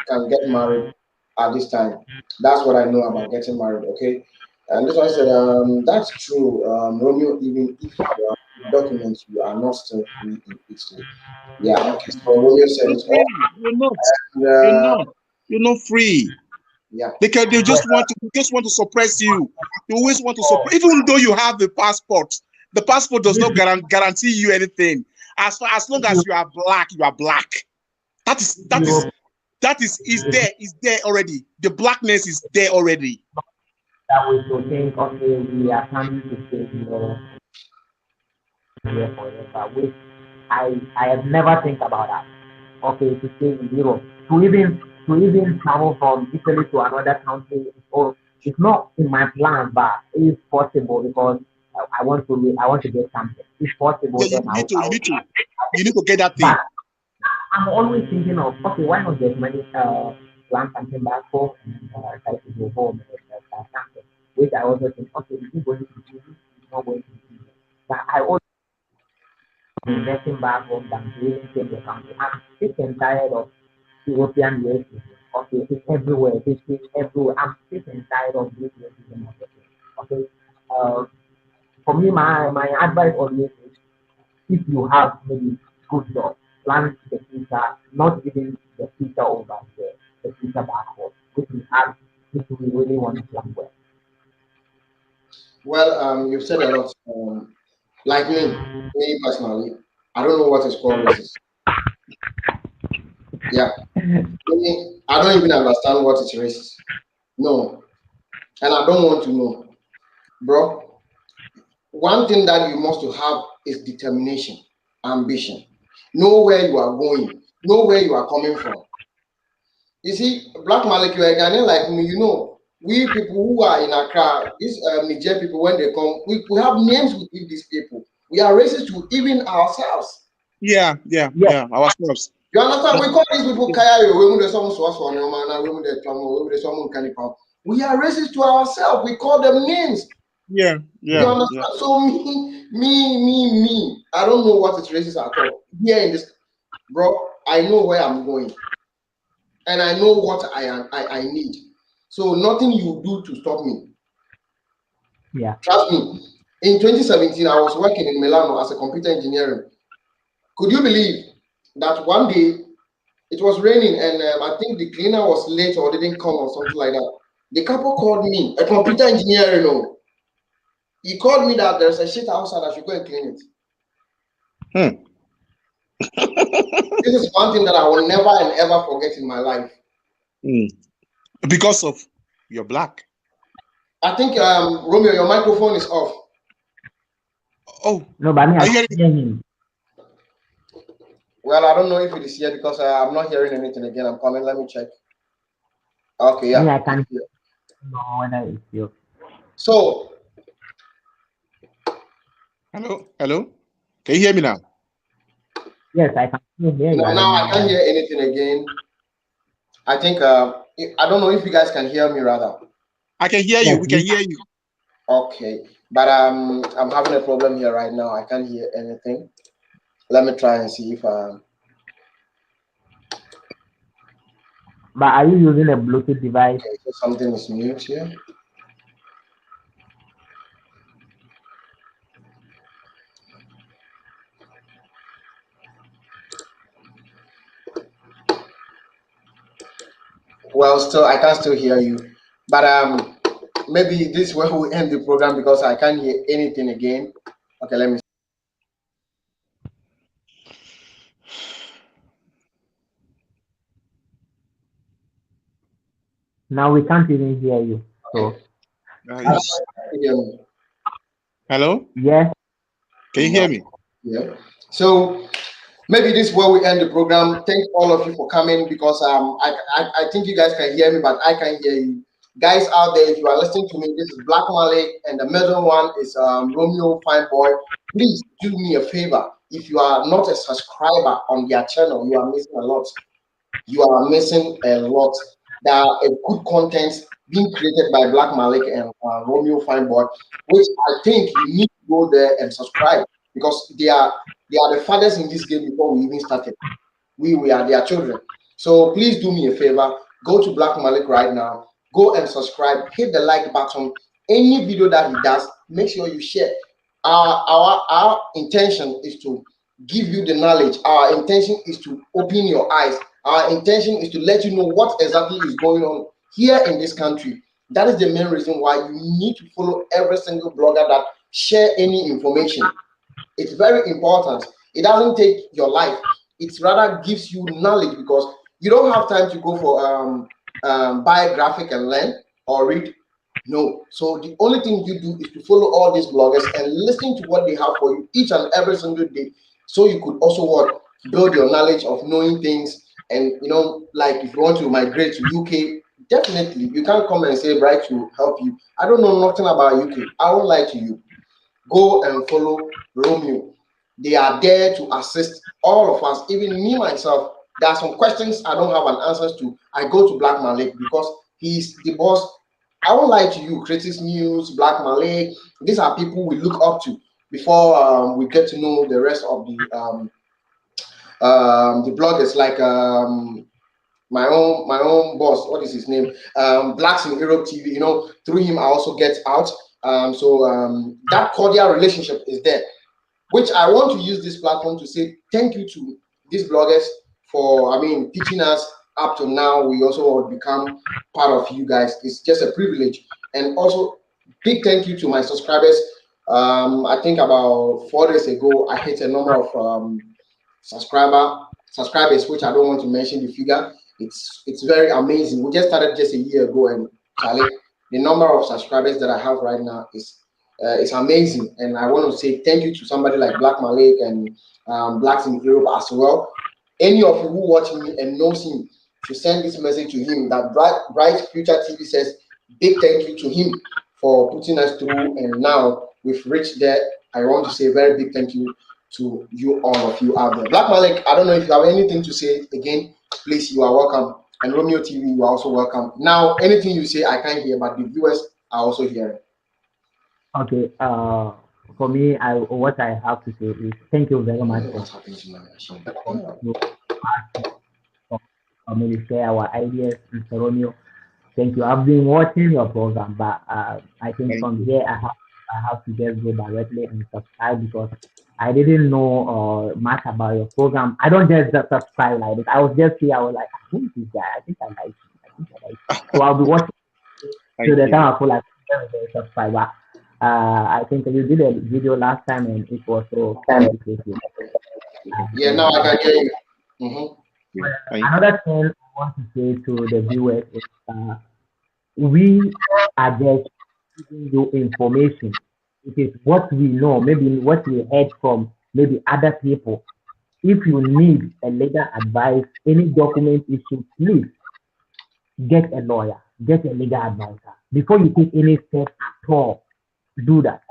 can get married at this time. That's what I know about getting married. Okay. And this one said, that's true. Romeo, even if you are documents, you are not still free in Italy. Yeah. Okay. So Romeo said it's all. You're not free. Yeah. They just want to suppress you. They always want to suppress, even though you have the passport. The passport does not guarantee you anything. As long as you are black, you are black. That is there already. The blackness is there already. That we should think, okay, we are planning to stay here forever. Which I have never think about that. Okay, to stay in Europe, to even travel from Italy to another country, or it's not in my plan, but it's possible because I want to get something. It's possible. Yeah, Then you need to get that thing. But I'm always thinking of, okay, why not get money, plan something back home and try to go home and start something. Which I also think, okay, is it going to be easy? It's not going to be easy. But I always investing back home than really change the country. I'm sick and tired of European racism. Okay, it's everywhere. It's everywhere. I'm sick and tired of this racism. Okay. Uh, for me, my advice always is, if you have maybe good job, plan the future, not even the future over there, the future back home. If you have, if you really want to plan well. Well, you've said a lot. Like me personally, I don't know what is called racism. Yeah, I don't even understand what is racist. No, and I don't want to know, bro. One thing that you must have is determination, ambition. Know where you are going, know where you are coming from. You see, Black Malik, you are a Ghanaian like me, you know. We people who are in Accra, these Niger people, when they come, we have names we give these people. We are racist to even ourselves. Yeah. Ourselves. You understand? We call these people Kaya, we are racist to ourselves. We call them names. Yeah. You understand? So me. I don't know what is racist at all. Here in this, bro, I know where I'm going. And I know what I need. So nothing you do to stop me. Yeah. Trust me. In 2017, I was working in Milano as a computer engineer. Could you believe that one day It was raining, and I think the cleaner was late or didn't come or something like that. The couple called me, a computer engineer, you know. He called me that there's a shit outside. I should go and clean it. This is one thing that I will never and ever forget in my life. Because of you're black. I think Romeo, your microphone is off. Oh No, but are I you hear hearing? him. Well, I don't know if it is here because I'm not hearing anything again. I'm coming. Let me check. Okay, Me, yeah. I can't know whether it's you. So, Hello. Can you hear me now? Yes, I can still hear you. now I can't hear anything again. I think I don't know if you guys can hear me rather. I can hear you. Yes, We can hear you. Okay, but I'm having a problem here right now. I can't hear anything. Let me try and see if But are you using a Bluetooth device? okay, so something is mute here. Well, still I can still hear you, but maybe this is where we end the program because I can't hear anything again. Okay, let me. Now we can't even hear you. So Hear me. Hello. yes, Can you hear me? Yeah. So maybe this is where we end the program. Thank all of you for coming because I think you guys can hear me, but I can't hear you. Guys out there, if you are listening to me, this is Black Malik, and the middle one is Romeo Fine Boy. Please do me a favor. If you are not a subscriber on their channel, you are missing a lot. You are missing a lot. There are a good content being created by Black Malik and Romeo Fine Boy, which I think you need to go there and subscribe because they are the fathers in this game before we even started. We are their children. So please do me a favor. Go to Black Malik right now. Go and subscribe. Hit the like button. Any video that he does, make sure you share. Our intention is to give you the knowledge. Our intention is to open your eyes. Our intention is to let you know what exactly is going on here in this country. That is the main reason why you need to follow every single blogger that share any information. It's very important. It doesn't take your life. It rather gives you knowledge because you don't have time to go for buy graphic and learn or read. No. So the only thing you do is to follow all these bloggers and listen to what they have for you each and every single day. So you could also what build your knowledge of knowing things. And like if you want to migrate to UK, definitely you can't come and say Bright to help you. I don't know nothing about UK. I won't lie to you. Go and follow Romeo. They are there to assist all of us, even me myself. There are some questions I don't have an answers to. I go to Black Malik because he's the boss. I won't lie to you, Critics News, Black Malik. These are people we look up to before we get to know the rest of the bloggers like my own boss. What is his name? Blacks in Europe TV. Through him I also get out. So that cordial relationship is there, which I want to use this platform to say thank you to these bloggers for, teaching us up to now. We also become part of you guys. It's just a privilege. And also, big thank you to my subscribers. I think about 4 days ago, I hit a number of subscribers, which I don't want to mention the figure. It's very amazing. We just started just a year ago, and Charlie, the number of subscribers that I have right now is it's amazing. And I want to say thank you to somebody like Black Malik and Blacks in Europe as well. Any of you who watch me and knows him should send this message to him that Bright Future TV says big thank you to him for putting us through. And now we've reached there. I want to say a very big thank you to you, all of you out there. Black Malik, I don't know if you have anything to say again. Please, you are welcome. And Romeo TV, you are also welcome. Now, anything you say, I can't hear, but the viewers are also hearing. Okay. For me, what I have to say is thank you very much What happened to my machine? for maybe share our ideas, Mr. Romeo. Thank you. I've been watching your program, but I think Thank from you. here I have I have to just go directly and subscribe because I didn't know much about your program. I don't just subscribe like this. I was just here. I was like, "Ah, who is this guy? I think I like him. I think I like him." So I'll be watching till Thank the you. time I feel like very subscriber. I think you did a video last time and it was so educative. Yeah, And now I can hear you. Mhm. Thank you. another thing I want to say to the viewers is we are just giving you information. It is what we know, maybe what we heard from maybe other people. If you need a legal advice, any document issue, please get a lawyer, get a legal advisor. Before you take any step at all, do that.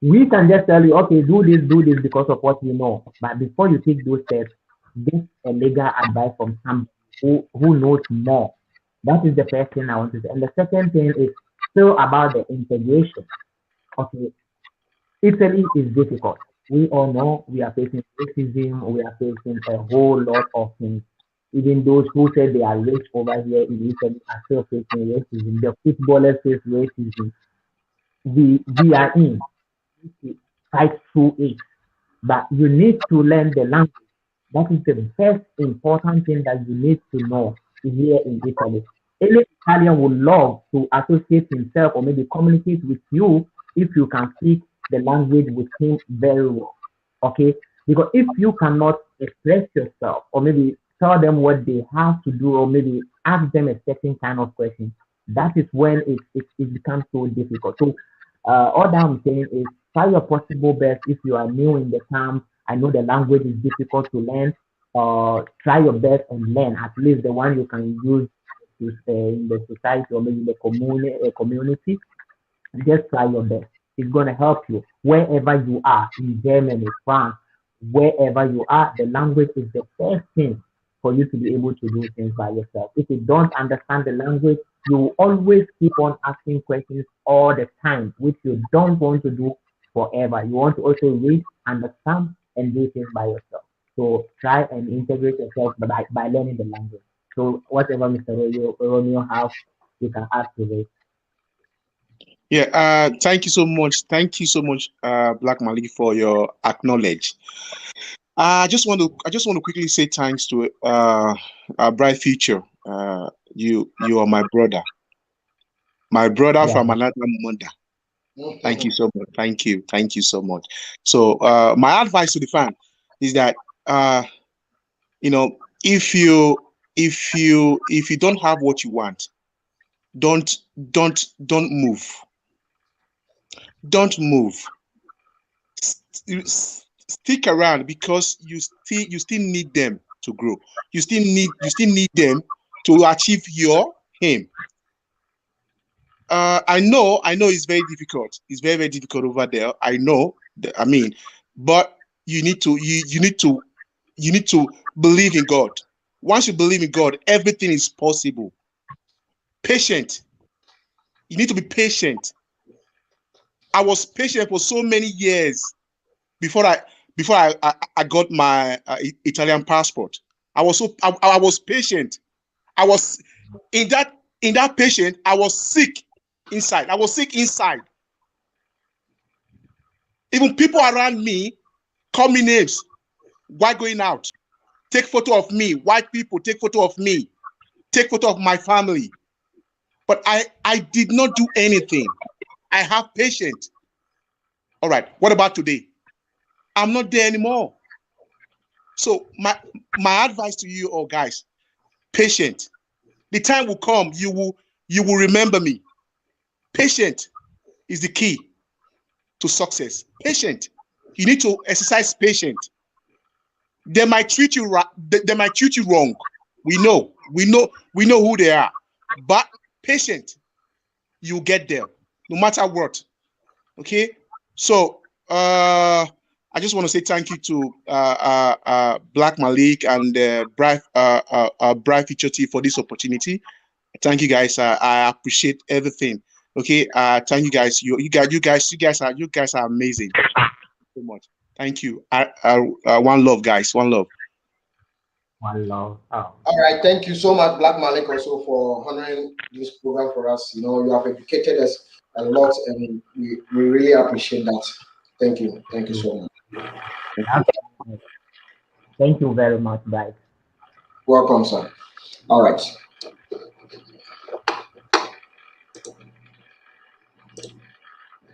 We can just tell you, okay, do this because of what you know. But before you take those steps, get a legal advice from somebody who knows more. That is the first thing I want to say. And the second thing is still about the integration. Okay, Italy is difficult. We all know we are facing racism, we are facing a whole lot of things. Even those who say they are rich over here in Italy are still facing racism. The footballers face racism. We are in to fight through it. But you need to learn the language. That is the first important thing that you need to know here in Italy. Any Italian would love to associate himself or maybe communicate with you if you can speak the language with him very well. Okay? Because if you cannot express yourself or maybe tell them what they have to do or maybe ask them a certain kind of question, that is when it becomes so difficult. So all that I'm saying is try your possible best if you are new in the camp. I know the language is difficult to learn. Try your best and learn at least the one you can use in the society or maybe the community. Just try your best. It's going to help you wherever you are in Germany, France, wherever you are. The language is the first thing for you to be able to do things by yourself. If you don't understand the language, you will always keep on asking questions all the time, which you don't want to do forever. You want to also read, understand, and do things by yourself. So try and integrate yourself by learning the language. So whatever Mr. Romeo have, you can add to it. Yeah, thank you so much. Thank you so much, Black Malik, for your acknowledge. I just want to quickly say thanks to our bright future. You are my brother Yeah. from another mother. Thank you so much. Thank you so much. So my advice to the fan is that you know if you don't have what you want, don't don't move. Don't move. Stick around because you still need them to grow. You still need them to achieve your aim. I know it's very difficult. It's very, very difficult over there. I know. I mean, but you need to believe in God. Once you believe in God, everything is possible. Patient. You need to be patient. I was patient for so many years before I got my Italian passport. I was patient. I was in that patient. I was sick inside. I was sick inside. Even people around me call me names. Why going out? Take photo of me. White people take photo of me. Take photo of my family. But I did not do anything. I have patience. All right. What about today? I'm not there anymore. So my advice to you all guys, patient. The time will come, you will remember me. Patient is the key to success. Patient. You need to exercise patience. They might treat you right, they might treat you wrong. We know who they are. But patient, you get there, no matter what. Okay. So I just want to say thank you to Black Malik and Bright Future T for this opportunity. Thank you guys. I appreciate everything. Okay. Thank you guys. You guys are amazing. So much. Thank you. One love, guys. One love. One love. Oh. All right, thank you so much, Black Malik, also for honoring this program for us. You know, you have educated us a lot, and we really appreciate that. Thank you. Thank you so much. Thank you very much, guys. Welcome, sir. All right.